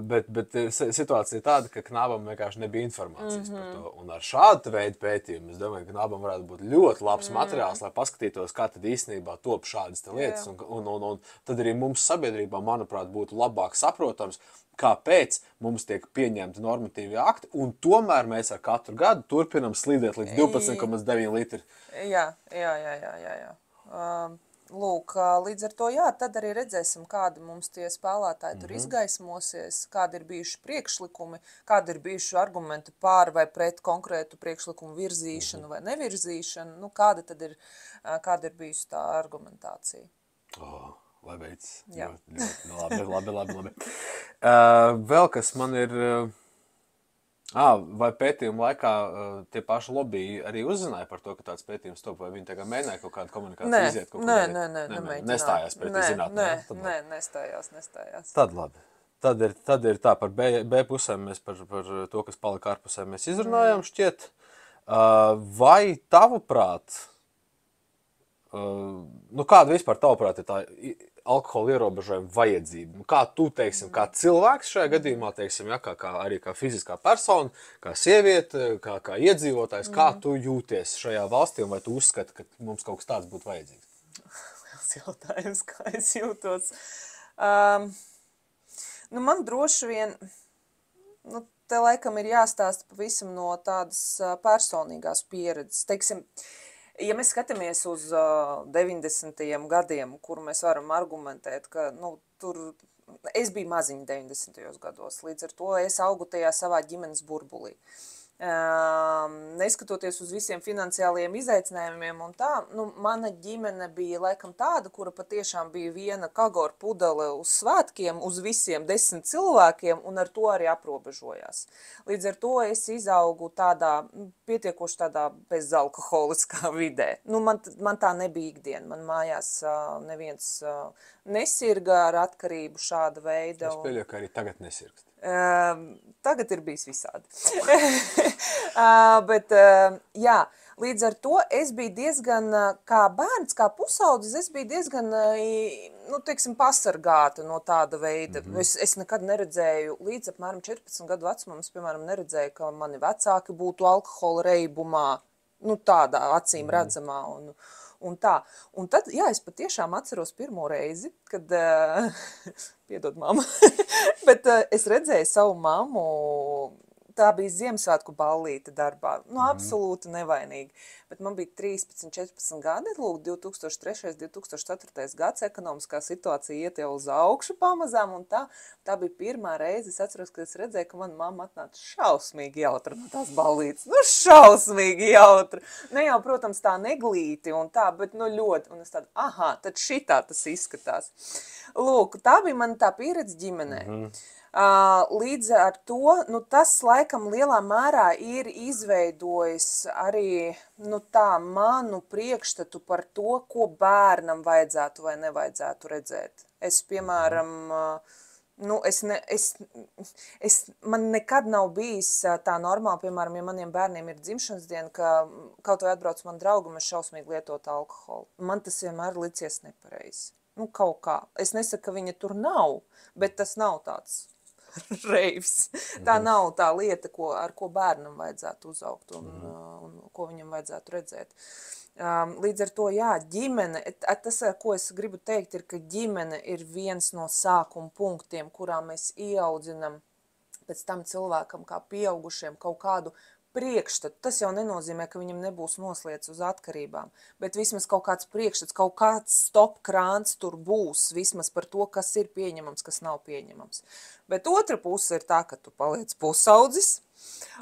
A: bet situācija ir tāda, ka Knabam vienkārši nebija informācijas par to. Un ar šādu veidu pētījumu, es domāju, ka Knabam varētu būt ļoti labs materiāls, lai paskatītos, kā tad īstenībā top šādas lietas. Un tad arī mums sabiedrībā, manuprāt, būtu labāk saprotams, kāpēc mums tiek pieņemti normatīvi akti, un tomēr mēs ar katru gadu turpinam slīdēt līdz 12,9 litri.
B: Jā. Lūk, līdz ar to, jā, tad arī redzēsim, kādi mums tie spēlētāji tur izgaismosies, kādi ir bijuši priekšlikumi, kādi ir bijuši argumenti pār vai pret konkrētu priekšlikumu virzīšanu vai nevirzīšanu, nu, kāda ir bijusi tā argumentācija.
A: Lai beidzas.
B: Jā.
A: Labi. Vēl kas man ir... vai pētījuma laikā tie paši lobby arī uzzināja par to, ka tāds pētījums top, vai viņi tagad mēģināja kaut kādu komunikāciju iziet?
B: Nē,
A: nestājās pretī zinātnē?
B: Nē, nestājās.
A: Tad labi. Tad ir tā, par B pusēm mēs par to, kas palika ārpusē, mēs izrunājām šķiet. Vai tavuprāt, kāda vispār tavuprāt ir tā alkohola ierobežojuma vajadzība? Kā tu, teiksim, kā cilvēks šajā gadījumā, teiksim, ja, arī kā fiziskā persona, kā sieviete, kā iedzīvotājs, kā tu jūties šajā valstī, un vai tu uzskati, ka mums kaut kas tāds būtu vajadzīgs?
B: Liels jautājums, kā es jūtos. Man droši vien, te laikam ir jāstāsta pavisam no tādas personīgās pieredzes. Teiksim, ja mēs skatāmies uz 90. gadiem, kuru mēs varam argumentēt, ka tur es biju maziņa 90. gados, līdz ar to es augu tajā savā ģimenes burbulī. Neskatoties uz visiem finansiālajiem izaicinājumiem un tā, mana ģimene bija laikam tāda, kura patiešām bija viena kagora pudele uz svētkiem, uz visiem 10 cilvēkiem, un ar to arī aprobežojās. Līdz ar to es izaugu pietiekoši tādā bezalkoholiskā vidē. Man tā nebija ikdiena, man mājās neviens nesirga ar atkarību šāda veida.
A: Es pieļauju, ka arī tagad nesirgst.
B: Tagad ir bijis visādi. Bet, jā, līdz ar to es biju diezgan, kā bērns, kā pusaudzis, es biju diezgan, pasargāta no tāda veida. Es nekad neredzēju, līdz apmēram 14 gadu vecumam, es, piemēram, neredzēju, ka mani vecāki būtu alkohola reibumā, tādā acīm redzamā un tā. Un tad, jā, es patiešām atceros pirmo reizi, kad, piedod mamma, bet es redzēju savu mammu, tā bija Ziemassvētku ballīte darbā, absolūti nevainīgi. Bet man bija 13, 14 gadi, 2003, 2004 gads, ekonomiskā situācija iet jau uz augšu pamazām, un tā bija pirmā reize, es atceros, kad es redzēju, ka mana mamma atnāca šausmīgi jautra no tās ballītes. Šausmīgi jautra. Ne jau, protams, tā neglīti un tā, bet ļoti. Un es tādu, tad šitā tas izskatās. Lūk, tā bija mana tā pieredze ģimenē. Līdz ar to, tas laikam lielā mērā ir izveidojis arī, manu priekšstatu par to, ko bērnam vajadzētu vai nevajadzētu redzēt. Es, piemēram, man nekad nav bijis tā normāli, piemēram, ja maniem bērniem ir dzimšanas diena, ka kaut vai atbrauc man draugu, mēs šausmīgi lietot alkoholu. Man tas vienmēr licies nepareizi. Kaut kā. Es nesaku, ka viņa tur nav, bet tas nav tāds reivs. Tā nav tā lieta, ar ko bērnam vajadzētu uzaugt un ko viņam vajadzētu redzēt. Līdz ar to, jā, ģimene, tas, ko es gribu teikt, ir, ka ģimene ir viens no sākuma punktiem, kurā mēs ieaudzinam pēc tam cilvēkam kā pieaugušiem kaut kādu priekšstatu. Tas jau nenozīmē, ka viņam nebūs noslēdz uz atkarībām, bet vismaz kaut kāds priekšstats, kaut kāds stop krāns tur būs, vismaz par to, kas ir pieņemams, kas nav pieņemams. Bet otra puse ir tā, ka tu paliec pusaudzis,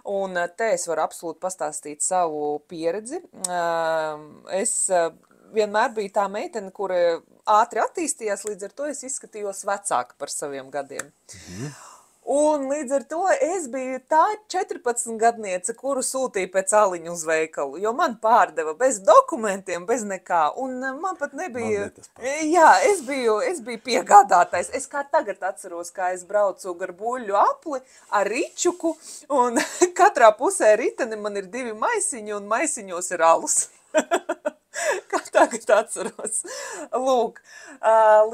B: un te es varu absolūti pastāstīt savu pieredzi. Es vienmēr biju tā meitene, kura ātri attīstījās, līdz ar to es izskatījos vecāka par saviem gadiem. Un līdz ar to es biju tā 14 gadniece, kuru sūtīja pēc aliņu uz veikalu, jo man pārdeva bez dokumentiem, bez nekā, un man pat nebija, jā, es biju piegādātais. Es kā tagad atceros, kā es braucu gar buļļu apli ar ričuku, un katrā pusē riteni man ir 2 maisiņi, un maisiņos ir alus. Kā tagad atceros. Lūk,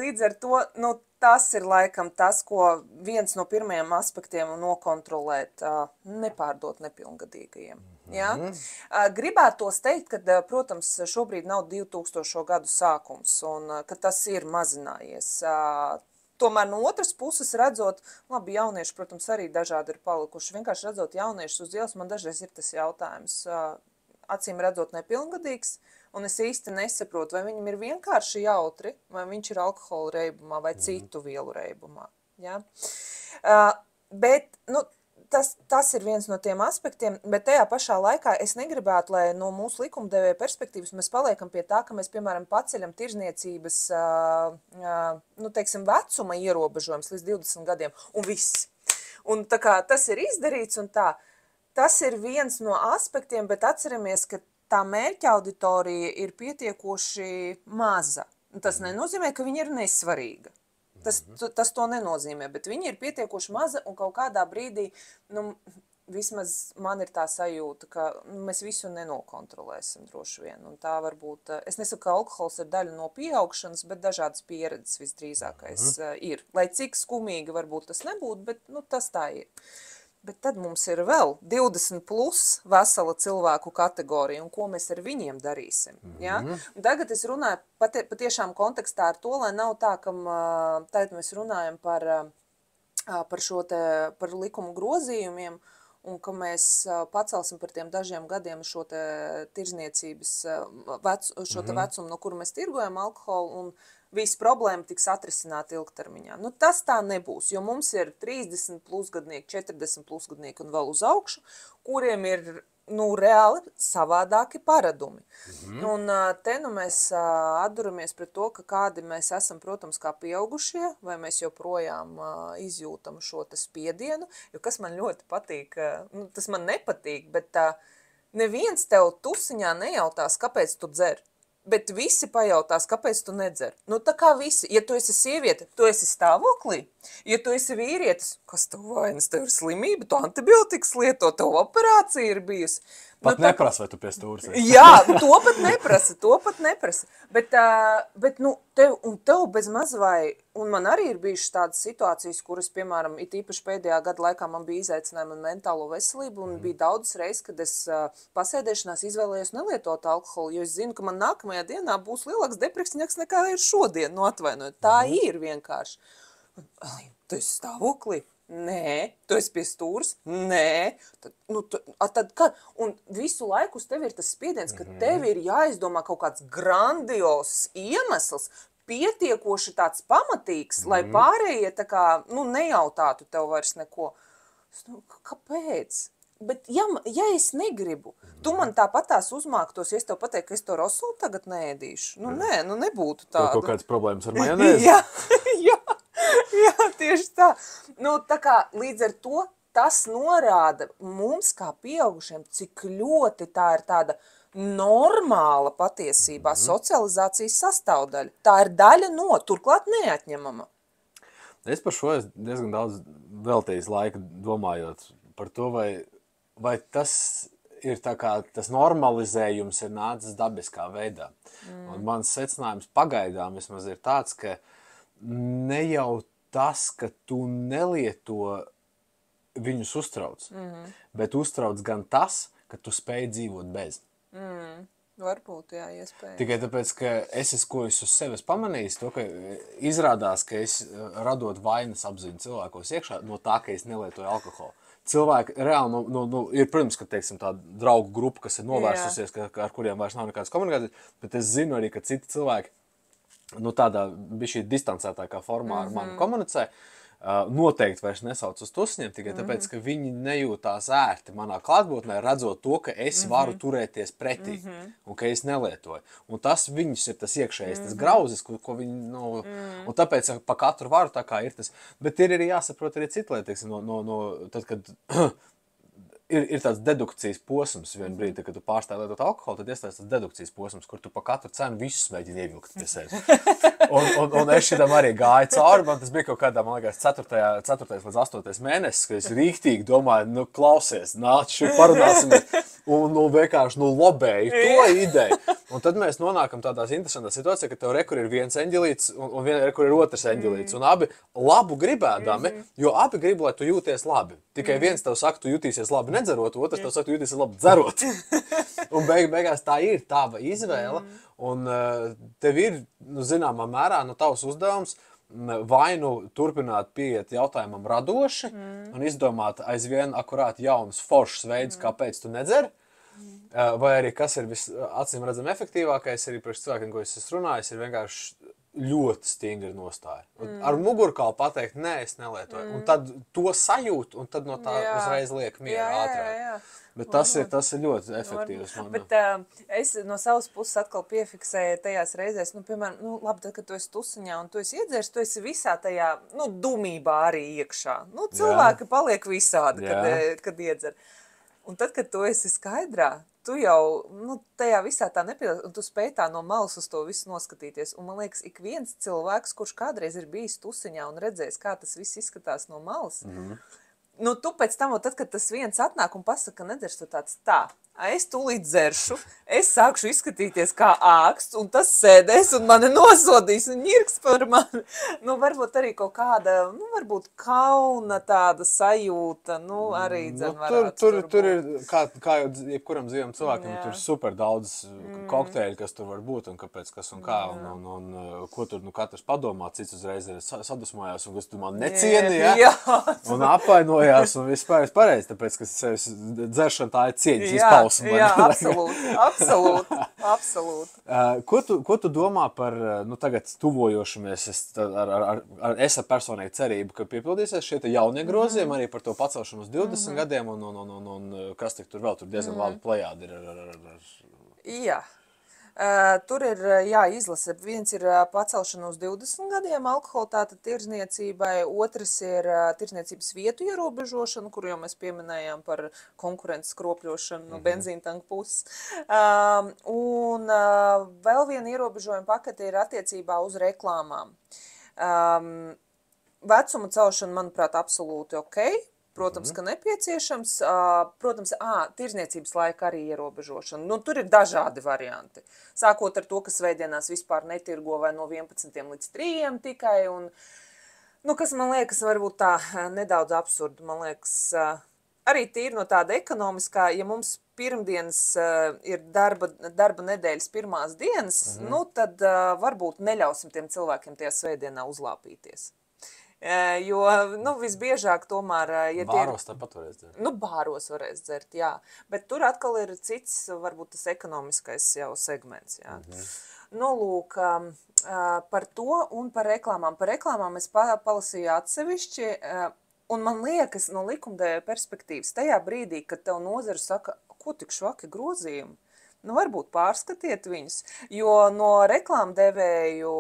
B: līdz ar to, nu, tas ir laikam tas, ko viens no pirmajiem aspektiem nokontrolēt, nepārdot nepilngadīgajiem. Ja? Gribētos teikt, ka, protams, šobrīd nav 2000. gadu sākums un ka tas ir mazinājies. Tomēr no otras puses redzot, labi, jaunieši, protams, arī dažādi ir palikuši. Vienkārši redzot jauniešus uz ielas, man dažreiz ir tas jautājums, acīm redzot nepilngadīgs, un es īsti nesaprotu, vai viņam ir vienkārši jautri, vai viņš ir alkohola reibumā vai citu vielu reibumā. Ja? Bet, nu, tas ir viens no tiem aspektiem, bet tajā pašā laikā es negribētu, lai no mūsu likumdevēja perspektīvas mēs paliekam pie tā, ka mēs, piemēram, paceļam tirzniecības, nu, teiksim, vecuma ierobežojums līdz 20 gadiem, un viss. Un tā kā tas ir izdarīts, un tā, tas ir viens no aspektiem, bet atceramies, ka tā mērķa auditorija ir pietiekoši maza. Tas nenozīmē, ka viņa ir nesvarīga. Tas to nenozīmē, bet viņi ir pietiekoši maza un kaut kādā brīdī, nu, vismaz man ir tā sajūta, ka mēs visu nenokontrolēsim droši vien. Un tā varbūt, es nesaku, ka alkohols ir daļa no pieaugšanas, bet dažādas pieredzes visdrīzākais ir. Lai cik skumīgi varbūt tas nebūtu, bet nu, tas tā ir. Bet tad mums ir vēl 20 plus vesela cilvēku kategorija, un ko mēs ar viņiem darīsim. Ja? Un tagad es runāju patiešām kontekstā ar to, lai nav tā, ka tagad mēs runājam par likumu grozījumiem, un ka mēs pacelsim par tiem dažiem gadiem šo te tirzniecības vecumu, no kura mēs tirgojam alkoholu, un visa problēma tiks atrisināta ilgtermiņā. Nu, tas tā nebūs, jo mums ir 30 plusgadnieki, 40 plusgadnieki un vēl uz augšu, kuriem ir, nu, reāli savādāki paradumi. Un te nu mēs atduramies pret to, ka kādi mēs esam, protams, kā pieaugušie, vai mēs joprojām izjūtam šo te spiedienu, jo kas man ļoti patīk, nu, tas man nepatīk, bet neviens tev tusiņā nejautās, kāpēc tu dzer. Bet visi pajautās, kāpēc tu nedzer. Nu, tā kā visi. Ja tu esi sieviete, tu esi stāvoklī. Ja tu esi vīrietis, kas tev vainas, tev ir slimība, tu antibiotikas lieto, tev operācija ir bijusi.
A: Pat nu, neprasa, vai tu pie stūras esi.
B: Jā, to pat neprasa. Bet nu, tev bez maz vai, un man arī ir bijušas tādas situācijas, kuras, piemēram, it īpaši pēdējā gada laikā man bija izaicinājumi un mentālo veselību, un bija daudzas reizes, kad es pasēdēšanās izvēlējos nelietot alkoholu, jo es zinu, ka man nākamajā dienā būs lielāks depresņaks nekā ir šodien, nu atvainojot. Tā ir vienkārši. Tu esi stāvoklī? Nē. Tu esi pie stūras? Nē. Tad kā? Un visu laiku uz tevi ir tas spiediens, ka tev ir jāizdomā kaut kāds grandios iemesls, pietiekoši tāds pamatīgs, lai pārējie tā kā, nu, nejautātu tev vairs neko. Kāpēc? Bet ja es negribu, tu man tāpatās uzmāktos, ja es tev pateiktu, ka es to rosolu tagad neēdīšu. Nu, nē, nu nebūtu tādu.
A: Tev kaut kādas problēmas ar majonēzi?
B: Jā, tieši tā. Nu, tā kā līdz ar to tas norāda mums kā pieaugušiem, cik ļoti tā ir tāda normāla patiesībā socializācijas sastāvdaļa. Tā ir daļa no, turklāt neatņemama.
A: Es par šo diezgan daudz veltījis laika domājot par to, vai tas ir tā kā tas normalizējums ir nācis dabiskā veidā. Un mans secinājums pagaidām vismaz ir tāds, ka ne jau tas, ka tu nelieto viņus uztrauc, bet uztrauc gan tas, ka tu spēj dzīvot bez.
B: Varbūt, jā, iespējams.
A: Tikai tāpēc, ka es uz sevis pamanījis to, ka izrādās, ka es radot vainas apziņu cilvēkos iekšā no tā, ka es nelietoju alkoholu. Cilvēki reāli, ir, protams, ka, teiksim, tāda draugu grupa, kas ir novērsusies, ar kuriem vairs nav nekādas komunikācijas, bet es zinu arī, ka citi cilvēki, tādā bišķi distancētākā formā ar mani komunicē, noteikti vairs nesauc uz tusņiem, tikai tāpēc, ka viņi nejūtās ērti manā klātbūtnē, redzot to, ka es varu turēties pretī un ka es nelietoju. Un tas viņus ir tas iekšējais, tas grauzis, ko viņi, un tāpēc pa katru varu tā kā ir tas. Bet ir arī jāsaprot arī cita lieta, teiksim, tad, kad ir tāds dedukcijas posms vien brīdi, kad tu pārstāji lietot alkoholu, tad iestājas tas dedukcijas posms, kur tu pa katru cenu visus mēģini ievilkt pie sevis. Un es šitam arī gāju cauri, man tas bija kaut kādā, man liekas, 4. līdz 8. mēnesis, kad es rīktīgi domāju, nu klausies, nāc šur parunāsimies, un vienkārši, lobēju to ideju. Un tad mēs nonākam tādās interesantās situācijās, ka tev rekur ir viens eņģelīts un rekur ir otrs eņģelīts, un abi labu gribēdami, jo abi grib, lai tu jūties labi. Tikai viens tev saka, tu jutīsies labi nedzerot, otrs tev saka, tu jutīsies labi dzerot. Un beigās tā ir tava izvēle, un tev ir, zināmā mērā, tavs uzdevums vai turpināt pieiet jautājumam radoši un izdomāt aizvien akurāt jaunus foršus veidus, kāpēc tu nedzer, vai arī kas ir acīm redzam efektīvākais, arī priekš cilvēkiem, ko es esmu runājis, ir vienkārši ļoti stingri nostāja. Ar mugurkaulu pateikt, nē, es nelietoju. Un tad to sajūt, un tad no tā uzreiz liek mieru ātrāk. Bet tas ir ļoti efektīvs.
B: Bet es no savas puses atkal piefiksēju tajās reizēs, piemēram, labi, tad, kad tu esi tusiņā un tu esi iedzērs, tu esi visā tajā, dumībā arī iekšā. Cilvēki paliek visādi, kad iedzer. Un tad, kad tu esi skaidrā, tu jau tajā visā tā nepiedalās, un tu spēj tā no malas uz to visu noskatīties. Un man liekas, ik viens cilvēks, kurš kādreiz ir bijis tusiņā un redzējis, kā tas viss izskatās no malas, tu pēc tam, tad, kad tas viens atnāk un pasaka, ka nedzers, tu tāds tā. Es tūlīt dzeršu, es sākšu izskatīties kā āksts, un tas sēdēs, un mani nosodīs, un ņirks par mani. Varbūt arī kaut kāda, varbūt kauna tāda sajūta, arī dzen varētu
A: tur ir, kā jau jebkuram dzīvam cilvēkam, tur super daudz kokteļu, kas tur var būt, un kāpēc, kas un kā, un ko tur katrs padomā, cits uzreiz ir sadusmojās, un kas tu man necieni, un apvainojās, un viss pareizi, tāpēc, ka sevis dzeršana tā ir cieņas izpausme.
B: Jā, absolūti.
A: Ko tu domā par, tagad tuvojošamies, es ar personīgu cerību, ka piepildīsies šie jaunie grozījumi arī par to pacelšanu uz 20 gadiem, un kas tur vēl, tur diezgan labi plejādi ir.
B: Jā. Tur ir jāizlasa. Viens ir pacelšana uz 20 gadiem alkohola tātad tirzniecībai, otrs ir tirzniecības vietu ierobežošana, kuru jau mēs pieminējām par konkurences skropļošanu no benzīna tanka puses. Un vēl viena ierobežojuma pakete ir attiecībā uz reklāmām. Vecuma celšana, manuprāt, absolūti ok. Protams, ka nepieciešams. Protams, tirzniecības laika arī ierobežošana. Tur ir dažādi varianti. Sākot ar to, ka svētdienās vispār netirgo vai no 11 līdz 3 tikai. Un, kas man liekas varbūt tā nedaudz absurdi. Man liekas, arī tīri no tāda ekonomiskā, ja mums pirmdienas ir darba nedēļas pirmās dienas, tad varbūt neļausim tiem cilvēkiem tajā svētdienā uzlāpīties. Jo, visbiežāk tomēr, ja
A: bāros tāpat varēs dzert.
B: Bāros varēs dzert, jā. Bet tur atkal ir cits, varbūt tas ekonomiskais jau segments, jā. Lūk, par to un par reklāmām. Par reklāmām es palasīju atsevišķi, un man liekas, no likumdevēja perspektīvas, tajā brīdī, kad tev nozara saka, ko tik švaki grozījumi? Varbūt pārskatiet viņus, jo no reklāmdevēju,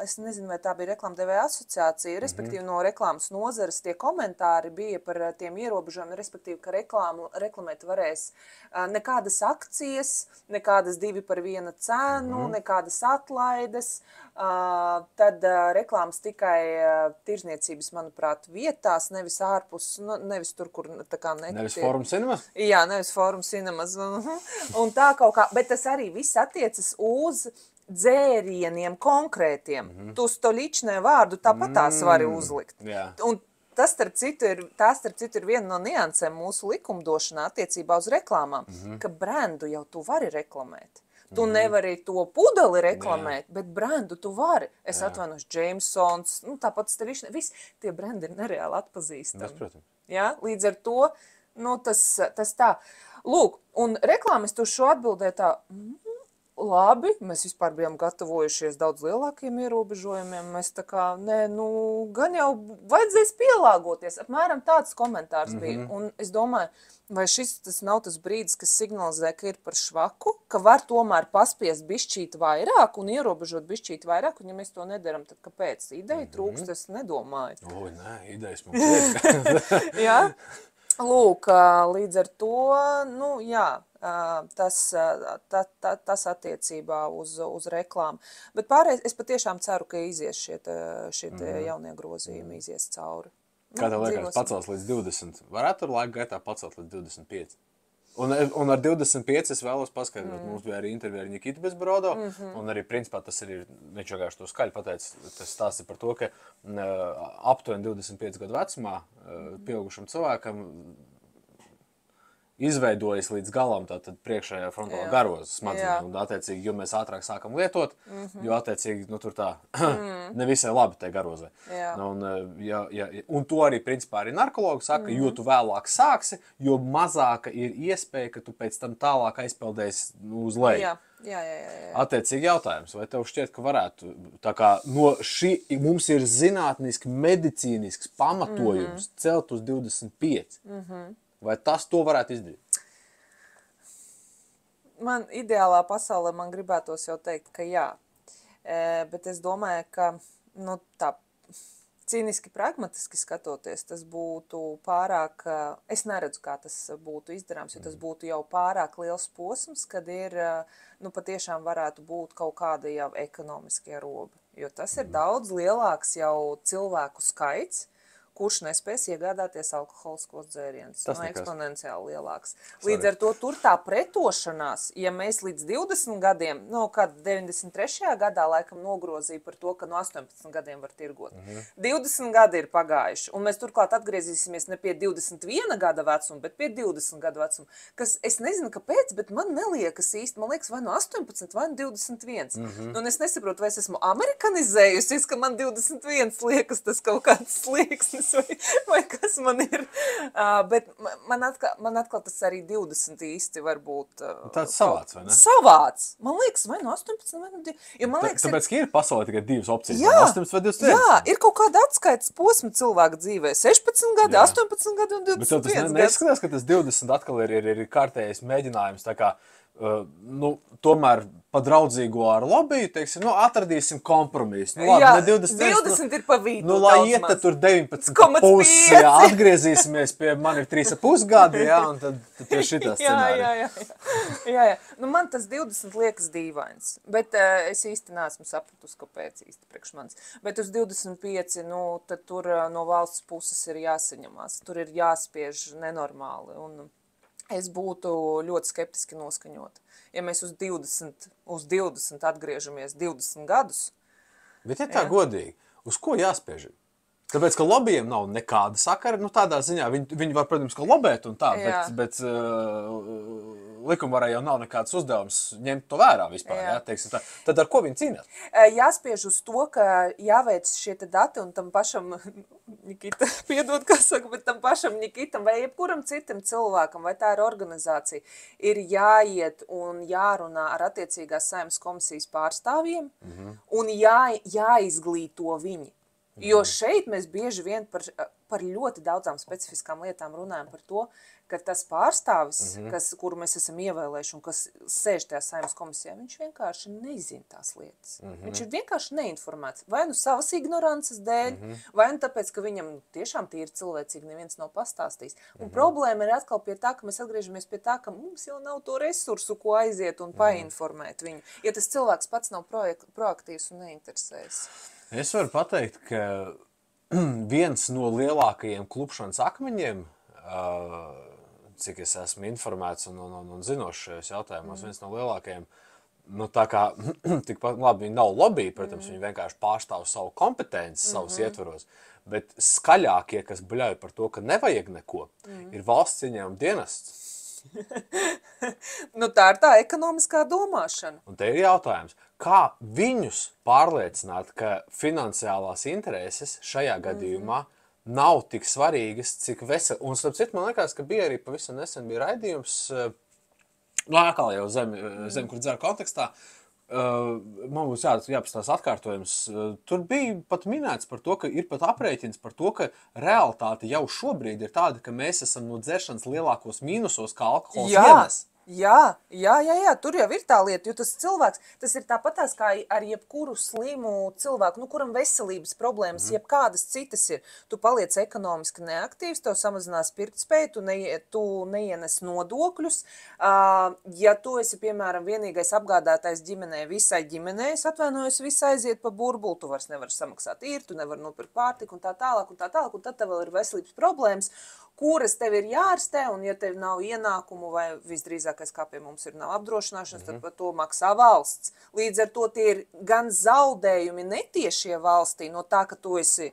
B: es nezinu, vai tā bija reklāmdevēja asociācija, respektīvi no reklāmas nozares tie komentāri bija par tiem ierobežojumiem, respektīvi, ka reklamēt varēs nekādas akcijas, nekādas 2 par 1 cenu, nekādas atlaides, tad reklāmas tikai tirzniecības, manuprāt, vietās, nevis ārpus, nevis tur, kur tā kā netiek.
A: Nevis Forum Cinemas?
B: Jā, nevis Forum Cinemas. Un tā kaut kā, bet tas arī viss attiecas uz dzērieniem konkrētiem. Tu stoličnē vārdu tāpat tās vari uzlikt. Un tas, starp citu, ir viena no niansēm mūsu likumdošanā attiecībā uz reklāmām, ka brendu jau tu vari reklamēt. Tu nevari to pudeli reklamēt, bet brendu tu vari. Es atvainojos Jamesons, tāpat stoličnē, visi tie brendi ir nereāli atpazīstami. Līdz ar to, tas tā. Lūk, un reklāmas tu šo atbildē tā, labi, mēs vispār bijām gatavojušies daudz lielākiem ierobežojumiem, mēs tā kā, gan jau vajadzēs pielāgoties, apmēram tāds komentārs bija, un es domāju, vai tas nav tas brīdis, kas signalizē, ka ir par švaku, ka var tomēr paspiest bišķīt vairāk un ierobežot bišķīt vairāk, un ja mēs to nedaram, tad kāpēc? Ideja trūkst, es nedomāju.
A: Nē, idejas mums ir.
B: Jā? Lūk, līdz ar to, nu, jā, tas attiecībā uz reklāmu. Bet pārējais, es patiešām ceru, ka izies šie jaunie grozījumi, izies cauri.
A: Kā tev liekas, pacels līdz 20? Varētu ar laika gaitā pacelt līdz 25? Un ar 25 es vēlos paskaidrot, mums bija arī intervija ar Nikitu Bezbrodo, un arī principā tas arī, viņš vienkārši to skaļi pateica, tas stāsta par to, ka aptuveni 25 gadu vecumā pieaugušam cilvēkam izveidojas līdz galam tātad priekšējā frontālā garoza smadzenē, un attiecīgi, jo mēs ātrāk sākam lietot, jo attiecīgi, nu tur tā nevisai labi tai garozai. Un to arī, principā, arī narkologi saka, jo tu vēlāk sāksi, jo mazāka ir iespēja, ka tu pēc tam tālāk aizpeldēsi uz leju.
B: Jā.
A: Attiecīgi jautājums, vai tev šķiet, ka varētu, tā kā no šī, mums ir zinātniski, medicīnisks pamatojums celt uz 25. Vai tas to varētu izdarīt?
B: Man ideālā pasaulē man gribētos jau teikt, ka jā. Bet es domāju, ka nu, tā cīniski, pragmatiski skatoties, tas būtu pārāk, es neredzu, kā tas būtu izdarāms, jo tas būtu jau pārāk liels posms, kad ir, nu patiešām varētu būt kaut kāda jau ekonomiskie robi. Jo tas ir daudz lielāks jau cilvēku skaits, kurš nespēs iegādāties alkoholiskos dzērienus.
A: Tas
B: eksponenciāli lielāks. Līdz ar to tur tā pretošanās, ja mēs līdz 20 gadiem, nu, kad 93. gadā laikam nogrozīja par to, ka no 18 gadiem var tirgot. 20 gadi ir pagājuši, un mēs turklāt atgriezīsimies ne pie 21 gada vecuma, bet pie 20 gadu vecuma, kas es nezinu, kāpēc, bet man neliekas īsti, man liekas vai no 18, vai no 21. Un es nesaprotu, vai es esmu amerikanizējusies, ka man 21 liekas tas kaut kāds slieksnis, vai kas man ir. Bet man atkal tas arī 20 īsti var būt.
A: Tāds savāds, vai ne?
B: Savāds. Man liekas, vai no 18, vai no 20. Jo man liekas,
A: tāpēc, ka ir pasaulē tikai divas opcijas.
B: Jā,
A: 18 vai 21.
B: Jā, ir kaut kāda atskaites posma cilvēka dzīvē. 16 gadi, 18 gadi un 21 gadi.
A: Bet tas neizskatās, ka tas 20 atkal ir kārtējais mēģinājums, tā kā, nu, tomēr pa draudzīgo ar lobiju, teiksim, nu, atradīsim kompromisu. Nu, labi,
B: jā,
A: ne 20
B: ir pa vidu.
A: Nu, lai iet tur 19,5, jā, atgriezīsimies pie man ir 3,5 gadi, jā, un tad pie šitā scenārija.
B: Jā. Nu, man tas 20 liekas dīvains, bet es īsti neesmu sapratusi, kāpēc īsti priekš manis. Bet uz 25, nu, tad tur no valsts puses ir jāsaņemās, tur ir jāspiež nenormāli, un es būtu ļoti skeptiski noskaņota. Ja mēs uz 20 atgriežamies 20 gadus.
A: Bet ja tā godīgi, uz ko jāspiež? Tāpēc, ka lobbyiem nav nekāda sakara, nu tādā ziņā, viņi var, protams, ka lobēt un tā, bet likumvarai jau nav nekāds uzdevums ņemt to vērā vispār, jā, teiksim tā. Tad ar ko viņi cīnās?
B: Jāspiež uz to, ka jāveic šie te dati un tam pašam, Nikita, piedod, kā saka, bet tam pašam Nikitam vai jebkuram citam cilvēkam, vai tā ir organizācija, ir jāiet un jārunā ar attiecīgās Saeimas komisijas pārstāvjiem un jāizglīto viņi. Jo šeit mēs bieži vien par ļoti daudzām specifiskām lietām runājam par to, ka tas pārstāvis, kuru mēs esam ievēlējuši un kas sēž tajā Saeimas komisijā, viņš vienkārši nezina tās lietas. Viņš ir vienkārši neinformēts. Vai nu savas ignorances dēļ, vai nu tāpēc, ka viņam tiešām tīri cilvēcīgi neviens nav pastāstījis. Un problēma ir atkal pie tā, ka mēs atgriežamies pie tā, ka mums jau nav to resursu, ko aiziet un painformēt viņu. Ja tas cilvēks pats nav proaktīvs un neinteresējas.
A: Es varu pateikt, ka viens no lielākajiem klupšanas akmeņiem, cik es esmu informēts un zinošs šajos jautājumos, viens no lielākajiem, nu tā kā, tikpat labi, viņi nav lobby, protams, viņi vienkārši pārstāv savu kompetenci, savus ietvaros, bet skaļākie, kas bļauj par to, ka nevajag neko, ir valsts ieņēmuma dienests.
B: Nu, tā ir tā ekonomiskā domāšana.
A: Un te ir jautājums, kā viņus pārliecināt, ka finansiālās intereses šajā gadījumā nav tik svarīgas, cik veseli. Un, starp citu, man liekas, ka bija arī pavisam nesen bija raidījums, nu, atkal jau zem kur dzēra kontekstā, man būs jāpastās atkārtojums. Tur bija pat minēts par to, ka ir pat aprēķins par to, ka realitāte jau šobrīd ir tāda, ka mēs esam no dzeršanas lielākos mīnusos kā alkohols ienes.
B: Jā, tur jau ir tā lieta, jo tas cilvēks, tas ir tāpatās kā ar jebkuru slimu cilvēku, nu, kuram veselības problēmas, jebkādas citas ir. Tu paliec ekonomiski neaktīvs, tev samazinās pirktspēju, tu neienes nodokļus. Ja tu esi, piemēram, vienīgais apgādātais ģimenē, visai ģimenei, es atvainojos, visi aiziet pa burbuli, tu vairs nevari samaksāt īri, tu nevari nopirkt pārtiku un tā tālāk, un tad tev vēl ir veselības problēmas, kuras tev ir jārastē, un ja tev nav ienākumu vai visdrīzākais, kā pie mums ir, nav apdrošināšanas, tad par to maksā valsts. Līdz ar to tie ir gan zaudējumi netiešie valstī no tā, ka tu esi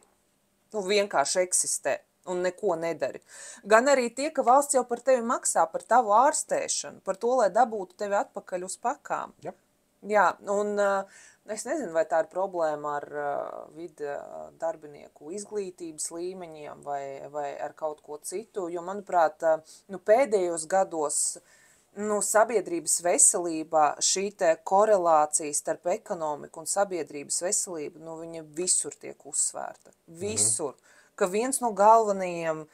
B: vienkārši eksistē un neko nedari. Gan arī tie, ka valsts jau par tevi maksā, par tavu ārstēšanu, par to, lai dabūtu tevi atpakaļ uz pakām.
A: Ja.
B: Jā, un es nezinu, vai tā ir problēma ar darbinieku izglītības līmeņiem vai ar kaut ko citu, jo, manuprāt, pēdējos gados sabiedrības veselībā šī te korelācija starp ekonomiku un sabiedrības veselību, viņa visur tiek uzsvērta. Visur. Ka viens no galvenajiem,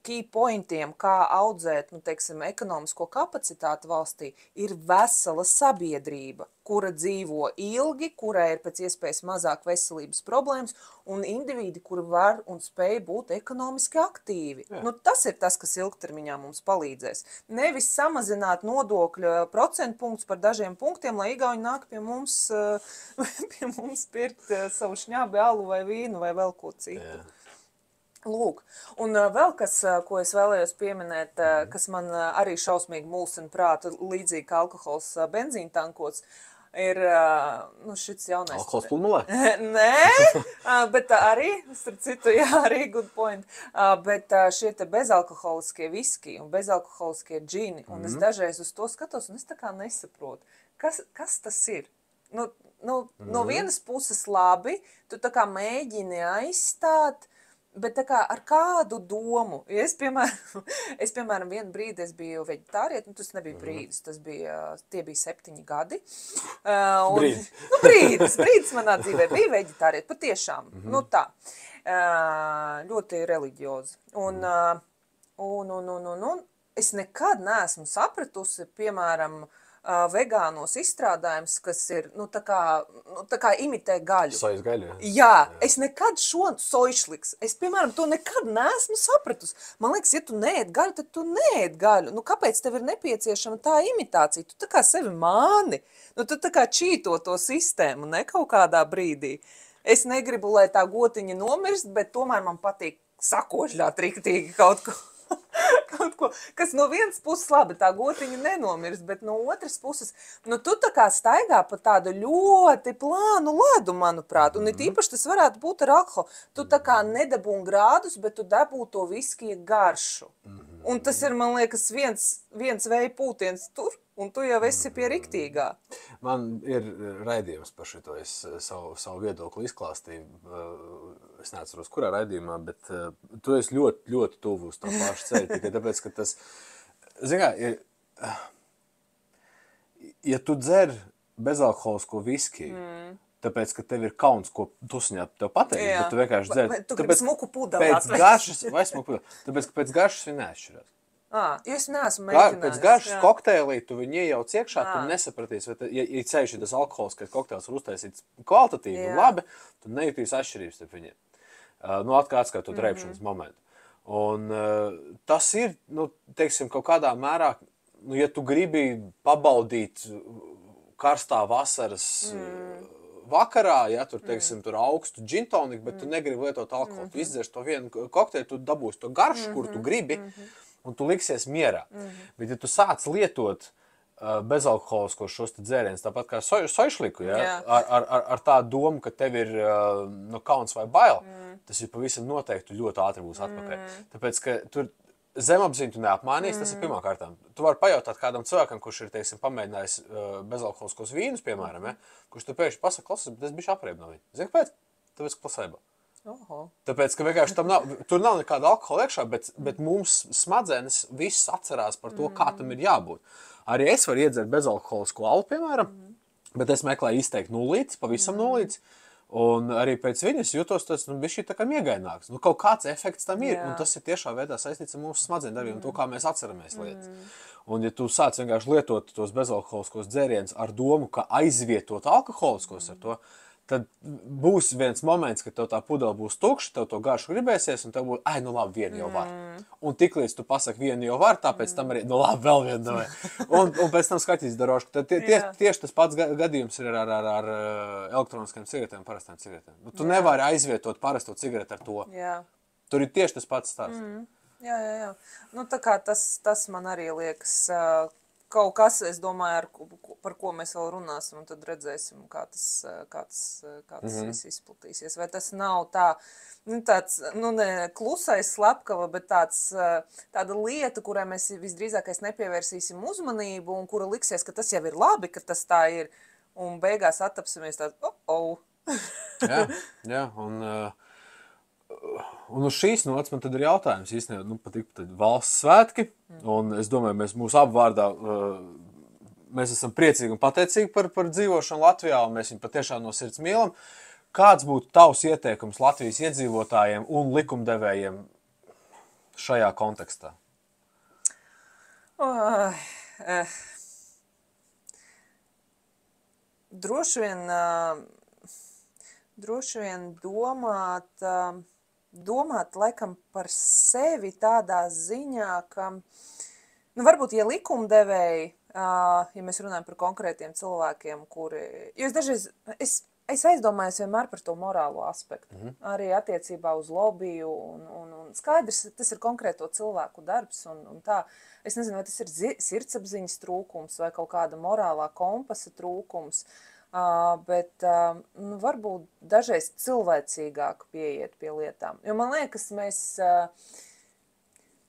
B: key pointiem, kā audzēt, ekonomisko kapacitāti valstī, ir vesela sabiedrība, kura dzīvo ilgi, kurai ir pēc iespējas mazāk veselības problēmas, un individi, kuri var un spēj būt ekonomiski aktīvi. Tas ir tas, kas ilgtermiņā mums palīdzēs. Nevis samazināt nodokļu procentpunktus par dažiem punktiem, lai igauņi nāk pie mums pirkt savu šņābi, alu vai vīnu vai vēl ko citu.
A: Jā.
B: Lūk, un vēl kas, ko es vēlējos pieminēt, kas man arī šausmīgi mulsina prātu, līdzīgi kā alkohols benzīna tankots, ir šits jaunais...
A: Alkohols plumulē?
B: Nē, bet arī, starp citu, jā, arī good point, bet šie te bezalkoholiskie viski un bezalkoholiskie džini, un es dažreiz uz to skatos, un es tā kā nesaprotu, kas tas ir? No vienas puses labi, tu tā kā mēģini aizstāt, bet tā kā ar kādu domu. Ja es, piemēram, vienu brīdi es biju veģetārieta, tas nebija brīdis, tie bija 7 gadi. Brīdis manā dzīvē bija veģetārieta, patiešām, tā, ļoti reliģiozi. Un es nekad neesmu sapratusi, piemēram, vegānos izstrādājums, kas ir, tā kā imitē gaļu.
A: Sojas gaļu,
B: Jā, es nekad sojušliks, piemēram, to nekad neesmu sapratusi. Man liekas, ja tu neēd gaļu, tad tu neēd gaļu. Kāpēc tev ir nepieciešama tā imitācija? Tu tā kā sevi māni, tu tā kā čīto to sistēmu, ne kaut kādā brīdī. Es negribu, lai tā gotiņa nomirst, bet tomēr man patīk sakošļāt riktīgi kaut ko, kas no vienas puses labi, tā gotiņa nenomirs, bet no otras puses, tu tā kā staigā pa tādu ļoti plānu ledu, manuprāt, un it īpaši tas varētu būt ar alkoholu. Tu tā kā nedabūn grādus, bet tu dabū to viskija garšu. Un tas ir, man liekas, viens vēja pūtiens tur, un tu jau esi pie riktīgā.
A: Man ir raidījums par šito, es savu viedokli izklāstīju, es neatceros, kurā raidījumā, bet tu esi ļoti, ļoti tuvu uz tā pašu ceļu, tikai tāpēc, ka tas, zin kā, ja tu dzer bezalkoholisko viskiju, tāpēc, ka tev ir kauns, ko tusiņā tev pateikt, bet tu vienkārši dzer.
B: Tu gribi smuku pudelāt.
A: Pēc garšas, vai smuku pudelāt, tāpēc, ka pēc garšas viņi neatšķirās.
B: Jo es neesmu mēģinājis.
A: Pēc garšas kokteilī tu viņu iejauc iekšā, tu nesapratīsi, ja ceļš ir tas alkoholiskais kokteils var uztaisīts kvalitatīvi un labi, tu nejūtīs atšķirības starp viņiem. Atkal to drēbšanas momentu. Un tas ir, teiksim, kaut kādā mērā, ja tu gribi pabaudīt karstā vasaras vakarā, ja tur, teiksim, tur augstu džintoniku, bet tu negribi lietot alkoholu. Tu izdzers to vienu kokteili, tu dabūsi to garšu, kur tu gribi, un tu liksies mierā. Bet, ja tu sāc lietot bezalkoholiskos šos dzērienus, tāpat kā sojušliku, ar tādu domu, ka tev ir kauns vai bail, tas ir pavisam noteikti ļoti ātri būs atpakaļ. Tāpēc, ka tur zemapziņu tu neapmānīsi, tas ir pirmā kārtām. Tu vari pajautāt kādam cilvēkam, kurš ir, teiksim, pamēģinājis bezalkoholiskos vīnus, piemēram, kurš tu pēkšņi pasaka, klausies, bet es bišķi aprēbu no viņa. Zini, kāpēc? Tāpēc, ka placebo. Tāpēc, ka vienkārši tur nav nekāda alkohola iekšā, bet mums smadzenes viss atcerās par to, kā tam ir jābūt. Arī es varu iedzert bezalkoholisko alu, piemēram, bet es meklēju izteikt nulītes, pavisam nulītes, Un arī pēc viņas jūtos tas, bišķi tā kā miegaināks. Kaut kāds efekts tam ir,
B: Jā.
A: un tas ir tiešā veidā saistīts ar mūsu smadzeņu darbību un to, kā mēs atceramies lietas. Un ja tu sāc vienkārši lietot tos bezalkoholiskos dzērienus ar domu, ka aizvietot alkoholiskos ar to, tad būs viens moments, kad tev tā pudele būs tukša, tev to garšu gribēsies, un tev būs, nu labi, vienu jau var. Un tiklīdz tu pasaki, vienu jau var, tāpēc tam arī, labi, vēl vienu davai. Un pēc tam skatīs darošu. Tad tieši tas pats gadījums ir ar elektroniskajām cigaretēm, parastām cigaretēm. Tu nevari aizvietot parasto cigareti ar to.
B: Jā.
A: Tur ir tieši tas pats stāsts.
B: Jā. Tā kā tas man arī liekas kaut kas, es domāju, par ko mēs vēl runāsim, un tad redzēsim, kā tas viss izplatīsies. Vai tas nav tāds klusais slepkava, bet tāda lieta, kurai mēs visdrīzākais nepievērsīsim uzmanību, un kura liksies, ka tas jau ir labi, ka tas tā ir, un beigās attapsimies tādu,
A: Jā, un uz šīs nots man tad ir jautājums īstenībā, patīk valsts svētki, un es domāju, mūsu apvārdā, mēs esam priecīgi un pateicīgi par dzīvošanu Latvijā, un mēs viņu patiešām no sirds mīlam. Kāds būtu tavs ieteikums Latvijas iedzīvotājiem un likumdevējiem šajā kontekstā?
B: Droši vien domāt laikam par sevi tādā ziņā, ka, varbūt, ja likumdevēji, ja mēs runājam par konkrētiem cilvēkiem, kuri, jo es aizdomājos vienmēr par to morālo aspektu, arī attiecībā uz lobiju, un skaidrs, tas ir konkrēto cilvēku darbs, un tā, es nezinu, vai tas ir sirdsapziņas trūkums vai kaut kāda morālā kompasa trūkums, bet varbūt dažreiz cilvēcīgāk pieiet pie lietām. Jo man liekas, mēs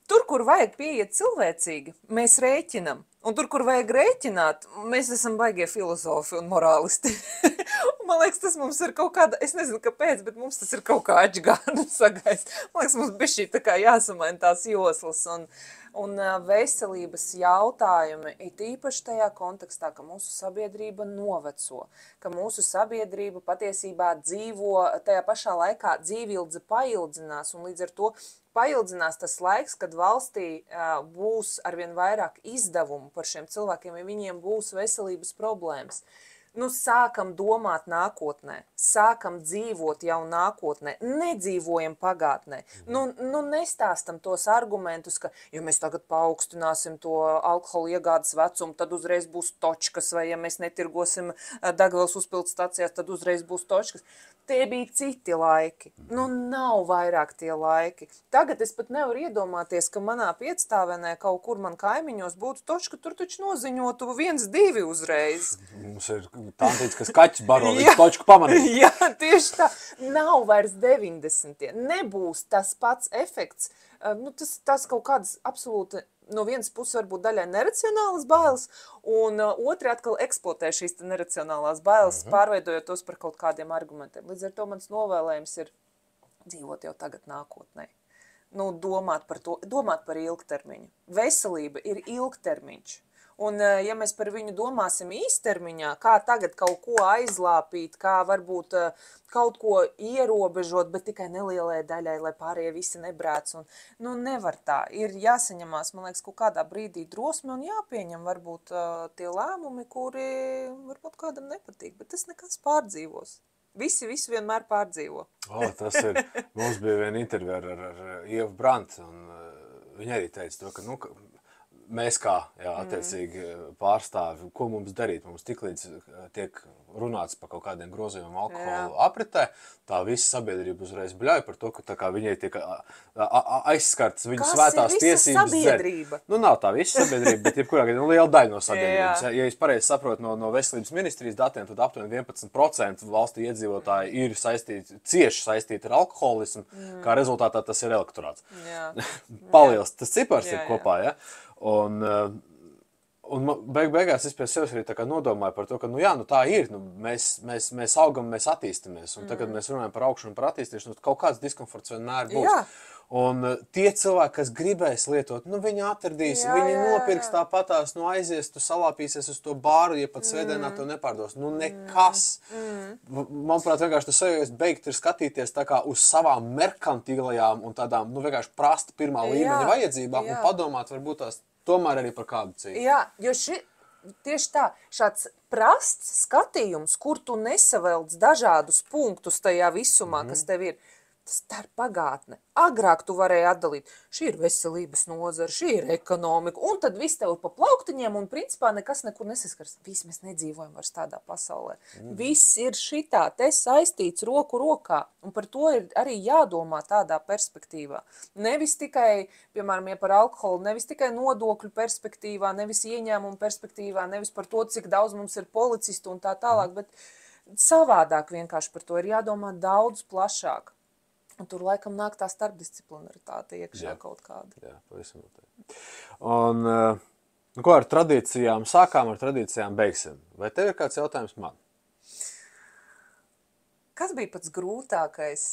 B: tur, kur vajag pieiet cilvēcīgi, mēs rēķinam. Un tur, kur vajag rēķināt, mēs esam baigie filozofi un morālisti. Un man liekas, tas mums ir kaut kāda, es nezinu, kāpēc, bet mums tas ir kaut kā atžgāna sagais. Man liekas, mums bišķī tā kā jāsamaina tās joslas un veselības jautājumi, it īpaši tajā kontekstā, ka mūsu sabiedrība noveco, ka mūsu sabiedrība patiesībā dzīvo tajā pašā laikā dzīvildze paildzinās, un līdz ar to paildzinās tas laiks, kad valstī būs arvien vairāk izdevumu par šiem cilvēkiem, ja viņiem būs veselības problēmas. Sākam domāt nākotnē, sākam dzīvot jau nākotnē, nedzīvojam pagātnē. Nestāstam tos argumentus, ka, ja mēs tagad paaugstināsim to alkohola iegādes vecumu, tad uzreiz būs točkas, vai ja mēs netirgosim degvielas uzpildes stacijās, tad uzreiz būs točkas. Tie bija citi laiki. Nav vairāk tie laiki. Tagad es pat nevaru iedomāties, ka manā piecstāvenē kaut kur man kaimiņos būtu točka, tur taču noziņotu 1, 2 uzreiz.
A: Mums ir tantīts, kas kaķis baro, līdz točku pamanīt.
B: Jā, tieši tā. Nav vairs 90. Nebūs tas pats efekts. Tas kaut kādas absolūti, no vienas puses varbūt daļai neracionālas bailes, un otri atkal eksploatē šīs neracionālās bailes, pārveidojot tos par kaut kādiem argumentiem. Līdz ar to mans novēlējums ir dzīvot jau tagad nākotnē. Domāt par to, domāt par ilgtermiņu. Veselība ir ilgtermiņš. Un, ja mēs par viņu domāsim īstermiņā, kā tagad kaut ko aizlāpīt, kā varbūt kaut ko ierobežot, bet tikai nelielai daļai, lai pārējie visi nebrēc. Nevar tā. Ir jāsaņemās, man liekas, kaut kādā brīdī drosme un jāpieņem varbūt tie lēmumi, kuri varbūt kādam nepatīk, bet tas nekas pārdzīvos. Visi vienmēr pārdzīvo.
A: Tas ir. Mums bija viena intervija ar Ievu Brantu, un viņa arī teica to, ka, mēs kā, attiecīgi pārstāvi, ko mums darīt? Mums tiklīdz tiek runāts par kaut kādiem grozījumiem alkoholu apritē, tā visa sabiedrība uzreiz bļauj par to, ka tā kā viņai tiek aizskartas viņas svētās tiesības
B: sabiedrība?
A: Nav tā visa sabiedrība, bet jebkurā gadījumā liela daļa no sabiedrības. Ja es pareizi saprotu no veselības ministrijas datiem, tad aptuveni 11% valstī iedzīvotāji ir cieši saistīti ar alkoholismu, kā rezultātā tas ir elektorāts. Paliels tas cipars ir kopā, ja? Un beigās es pie sevis arī tā kā nodomāju par to, ka, nu jā, nu tā ir, nu mēs augam, mēs attīstamies, un tagad mēs runājam par augšanu, par attīstīšanu, nu kaut kāds diskomforts vienmēr būs.
B: Jā.
A: Un tie cilvēki, kas gribēs lietot, nu viņi atradīs, viņi nopirks tāpatās, nu aizies, tu salāpīsies uz to bāru, ja pat svētdienā tev nepārdos. Nu nekas. Manuprāt, vienkārši tu sevies beigt ir skatīties tā kā uz savām merkantīlajām un tādām, nu vienkārši prasta pirmā līmeņa vajadzībām un padomāt varbūt tās tomēr arī par kādu citu.
B: Jā, jo tieši tā, šāds prasts skatījums, kur tu nesavelc dažādus punktus tajā visumā, kas tev ir, tā ir pagātne. Agrāk tu varēji atdalīt, šī ir veselības nozara, šī ir ekonomika, un tad viss tev pa plauktiņiem, un principā nekas nekur nesaskars. Visi mēs nedzīvojam vairs tādā pasaulē. Viss ir šitā, te saistīts roku rokā, un par to ir arī jādomā tādā perspektīvā. Nevis tikai, piemēram, ja par alkoholu, nevis tikai nodokļu perspektīvā, nevis ieņēmumu perspektīvā, nevis par to, cik daudz mums ir policistu un tā tālāk, bet savādāk vienkārši par to ir jādomā daudz plašāk. Un tur laikam nāk tā starpdisciplinaritāte iekšā kaut kāda.
A: Jā, pavisam noteikti. Un, nu ko ar tradīcijām sākām, ar tradīcijām beigsim? Vai tev ir kāds jautājums man?
B: Kas bija pats grūtākais?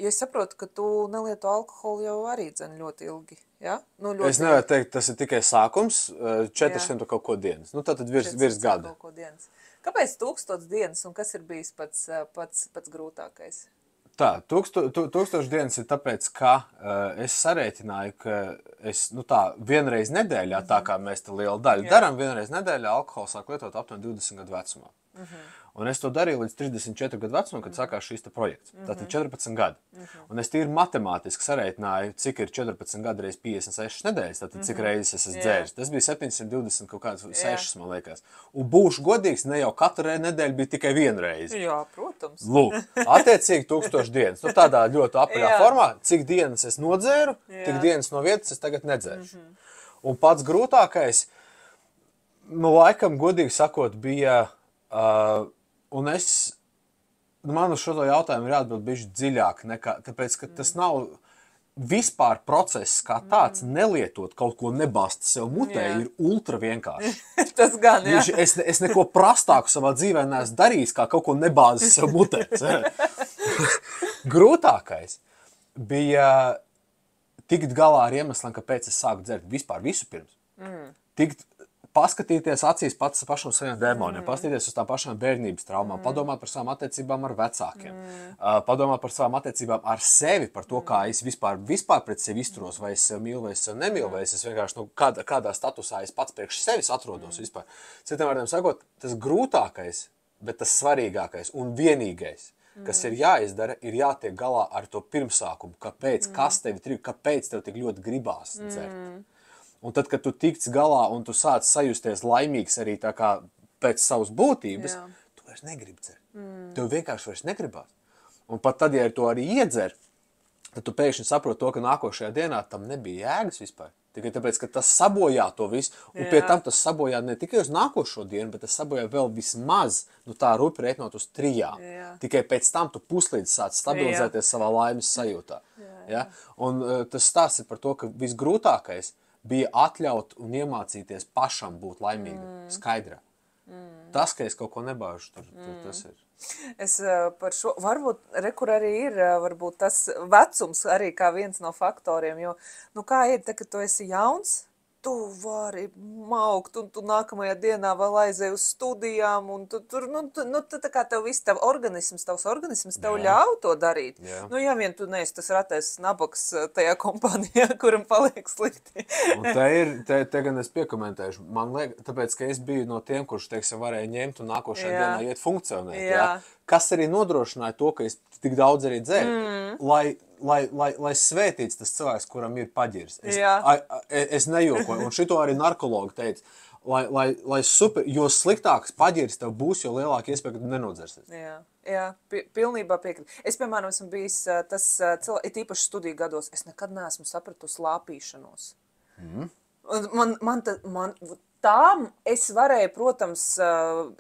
B: Jo es saprotu, ka tu nelieto alkoholu jau arī dzen ļoti ilgi, ja? Nu, ļoti
A: es nevaru teikt, tas ir tikai sākums, 400 kaut ko dienas. Nu, tātad virs gada.
B: Kaut ko dienas. Kāpēc 1000 dienas un kas ir bijis pats grūtākais?
A: Tā, 1000 dienas ir tāpēc, ka es sarēķināju, ka es, nu tā, vienreiz nedēļā, tā kā mēs te lielu daļu darām, vienreiz nedēļā alkoholu sāk lietot aptuveni 20 gadu vecumā. Un es to darīju līdz 34 gadu vecumam, kad sākās šīs te projekts. Tātad 14 gadi. Un es tīri matemātiski sarēķināju, cik ir 14 gadi reiz 56 nedēļas, tātad cik reizes es esmu dzēris. Tas bija 720 kaut kāds 6, man liekas. Un būšu godīgs, ne jau katru nedēļu bija tikai vienu reizi.
B: Jā, protams.
A: Lūk, attiecīgi 1000 dienas. Nu tādā ļoti apaļā formā, cik dienas es nodzēru, tik dienas no vietas es tagad nedzēršu. Un pats grūtākais, nu laikam godīgi sakot, bija... Un man uz šo jautājumu ir jāatbild bišķi dziļāk nekā, tāpēc, ka tas nav vispār process kā tāds, nelietot kaut ko nebāzt sev mutē, ir ultra vienkārši.
B: Tas gan, jā.
A: Es neko prastāku savā dzīvē neesmu darījis, kā kaut ko nebāzt sev mutē. Grūtākais bija tikt galā ar iemesliem, kāpēc es sāku dzert vispār visu pirms. Paskatīties acīs pašam saviem dēmoniem, paskatīties uz tām pašām bērnības traumām, padomāt par savām attiecībām ar vecākiem, padomāt par savām attiecībām ar sevi, par to, kā es vispār pret sevi izturos, vai es sevi mīlu, vai es sevi nemīlu, vai es vienkārši kādā statusā es pats priekš sevis atrodos vispār. Citiem vārdiem sakot, tas grūtākais, bet tas svarīgākais un vienīgais, kas ir jāizdara, ir jātiek galā ar to pirmsākumu, kāpēc, kas tevi trīv, kāpēc tev tik ļoti gribās dzert. Un tad, kad tu tikts galā un tu sāc sajusties laimīgs arī tā kā pēc savas būtības, tu vairs negribi dzert. Tev vienkārši vairs negribās. Un pat tad, ja to arī iedzer, tad tu pēkšņi saproti to, ka nākošajā dienā tam nebija jēgas vispār. Tikai tāpēc, ka tas sabojā to visu, un pie tam tas sabojā ne tikai uz nākošo dienu, bet tas sabojā vēl vismaz, nu tā rupi reiķinot uz 3. Tikai pēc tam tu puslīdz sāc stabilizēties savā laimes sajūtā. Un tas stāsts ir par to, ka visgrūtākais bija atļaut un iemācīties pašam būt laimīgam, skaidrā. Tas, ka es kaut ko nebāžu, tas ir.
B: Es par šo, varbūt, kur arī ir, varbūt tas vecums arī kā viens no faktoriem, jo, nu kā ir, te, kad tu esi jauns, tu vari maukt, un tu nākamajā dienā vēl aizēji uz studijām, un tu tur, tā kā tev viss, tavs organisms tev ļauj to darīt. Nu, ja vien tu neesi tas ratais nabaks tajā kompānijā, kuram paliek slikti.
A: Un te gan es piekomentēšu, man liekas, tāpēc, ka es biju no tiem, kurš, teiksim, varēja ņemt un nākošajā dienā iet funkcionēt, kas arī nodrošināja to, ka es tik daudz arī dzēru, lai svētīts tas cilvēks, kuram ir paģirs. Es nejokoju, un šito arī narkologi teica, lai super, jo sliktāks paģirs tev būs, jo lielāka iespēja, ka tu nenodzersies.
B: Jā, pilnībā piekrīt. Es, piemēram, esmu bijis tas cilvēks, it īpaši studiju gados, es nekad neesmu sapratusi lāpīšanos. Tām es varēju, protams,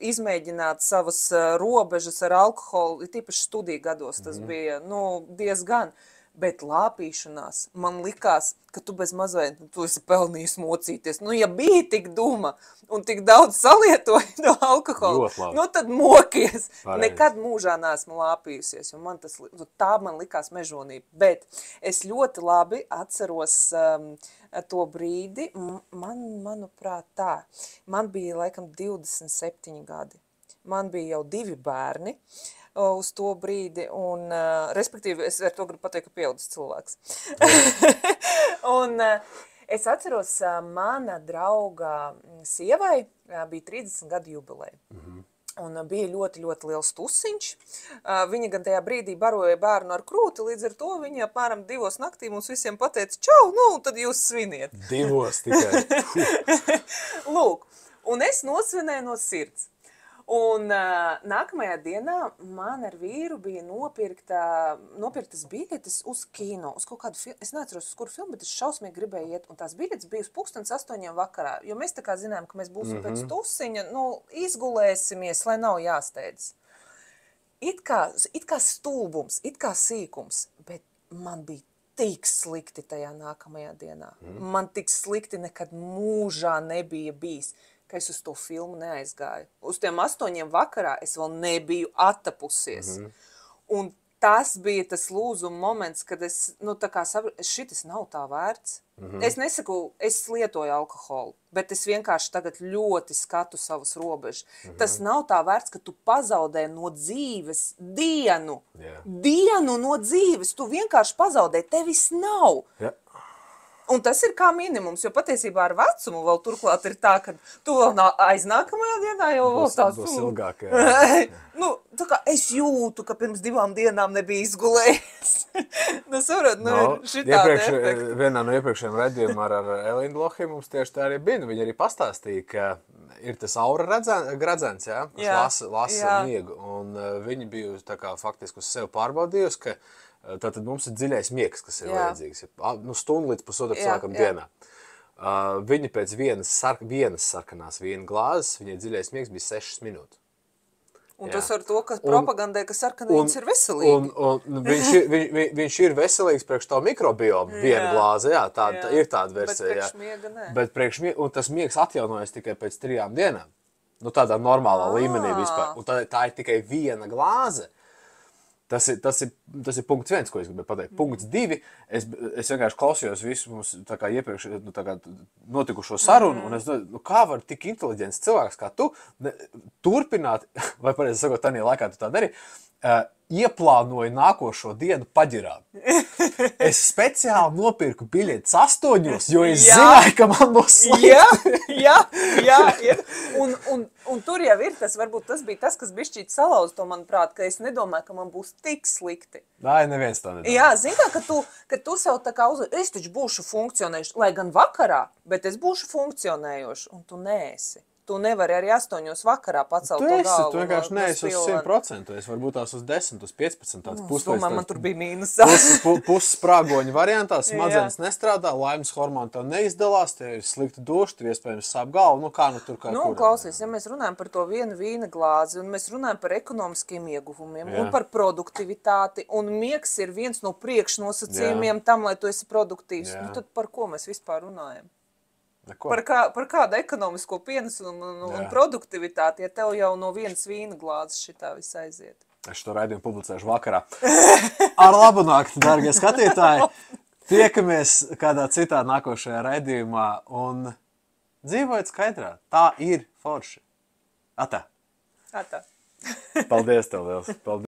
B: izmēģināt savas robežas ar alkoholu, it īpaši studiju gados tas bija, diezgan. Bet lāpīšanās man likās, ka tu bez mazliet, tu esi pelnījis mocīties. Nu, ja bija tik duma un tik daudz salietoja no alkohola, nu tad mokies. Nekad mūžā neesmu lāpījusies, jo man tā man likās mežonība. Bet es ļoti labi atceros to brīdi, manuprāt tā, man bija laikam 27 gadi. Man bija jau 2 bērni uz to brīdi, un, respektīvi, es ar to gribu pateikt, ka pieaudzis cilvēks. Un es atceros, mana drauga sievai bija 30 gadu jubileja. Un bija ļoti, ļoti liels tusiņš. Viņa gan tajā brīdī baroja bērnu ar krūti, līdz ar to viņa apmēram 2 naktī mums visiem pateica, čau, nu, tad jūs sviniet.
A: 2 tikai.
B: Lūk, un es nosvinēju no sirds. Un nākamajā dienā man ar vīru bija nopirktas biļetes uz kino, uz kaut kādu filmu. Es neatceros, uz kuru filmu, bet es šausmīgi gribēju iet. Un tās biļetes bija uz 7:30 vakarā, jo mēs tā kā zinājām, ka mēs būsim pēc tusiņa, nu, izgulēsimies, lai nav jāsteidz. It kā stulbums, it kā sīkums, bet man bija tik slikti tajā nākamajā dienā. Man tik slikti nekad mūžā nebija bijis, ka es uz to filmu neaizgāju. Uz tiem 8 vakarā es vēl nebiju attapusies. Un tas bija tas lūzuma moments, kad es, nu, tā kā saprotu, šitas nav tā vērts. Es nesaku, es lietoju alkoholu, bet es vienkārši tagad ļoti skatu savas robežas. Tas nav tā vērts, ka tu pazaudē no dzīves dienu. Dienu no dzīves, tu vienkārši pazaudē, tevis nav. Un tas ir kā minimums, jo patiesībā ar vecumu vēl turklāt ir tā, ka tu vēl aiz nākamajā dienā jau vēl tās...
A: Būs ilgāk, jā.
B: Nu, tā kā es jūtu, ka pirms 2 dienām nebija izgulējies. Nu, saprot, šitādi efekti.
A: Vienā no iepriekšējiem redzījumiem ar Elīnu Lohi mums tieši tā arī bija. Viņa arī pastāstīja, ka ir tas aura gradzens, jā, kas lasa miegu. Un viņi bija tā kā faktiski uz sevi pārbaudījusi, ka tātad mums ir dziļais miegs, kas ir vajadzīgs. Nu, stundu līdz pusotru cilvēkam dienā. Viņi pēc vienas sarkanās vīna glāzes, viņai dziļais miegs bija 6 minūtes.
B: Un tas ar to, ka propagandē, ka sarkanīns ir veselīgi.
A: Un viņš ir veselīgs priekš to mikrobiomu, viena glāze, jā, ir tāda versija.
B: Bet priekš miega nē.
A: Bet priekš miega, un tas miegs atjaunojas tikai pēc 3 dienām. Nu, tādā normālā līmenī vispār. Un tā ir tikai viena glāze. Tas ir punkts 1, ko es gribēju pateikt. Punkts 2, es vienkārši klausījos visu mums tā kā iepriekš notikušo sarunu, un es domāju, kā var tik inteliģents cilvēks kā tu turpināt, vai pareizi sakot, tādā laikā tu tā dari, ieplānoju nākošo dienu paģirāt. Es speciāli nopirku biļetes 8, jo es zināju, ka man būs slikti.
B: Jā. Un tur jau ir tas, varbūt tas bija tas, kas bišķīt salauz to, manuprāt, ka es nedomāju, ka man būs tik slikti.
A: Nē, neviens tā nedomā.
B: Jā, zin kā, ka tu sev tā kā es taču būšu funkcionējuši, lai gan vakarā, bet es būšu funkcionējuši, un tu neesi. Tu nevari arī 8 vakarā pacelt to galvu.
A: Tu vienkārši neesi uz 100%. Es varbūt tās uz 10, uz 15. Tāds
B: domāju, man tur bija mīnusā.
A: Pussprāgoņu variantā, smadzenes nestrādā, laimes hormoni tev neizdalās, tev ir slikti duši, tev iespējams sāp galvu. Nu, kā nu tur kā kur.
B: Klausies, ja mēs runājam par to vienu vīna glāzi, un mēs runājam par ekonomiskiem ieguvumiem, un par produktivitāti, un miegs ir viens no priekšnosacījumiem tam, lai tu esi produktīvs, nu tad par ko mēs vispār runājam? Par kādu ekonomisko pienesumu un produktivitāti, ja tev jau no vienas vīna glāzes šitā viss aiziet.
A: Es to raidījumu publicēšu vakarā. Ar labu nakti, dārgie skatītāji! Tiekamies kādā citā nākošajā raidījumā un dzīvojiet skaidrā. Tā ir forši. Atā.
B: Atā.
A: Paldies tev liels. Paldies.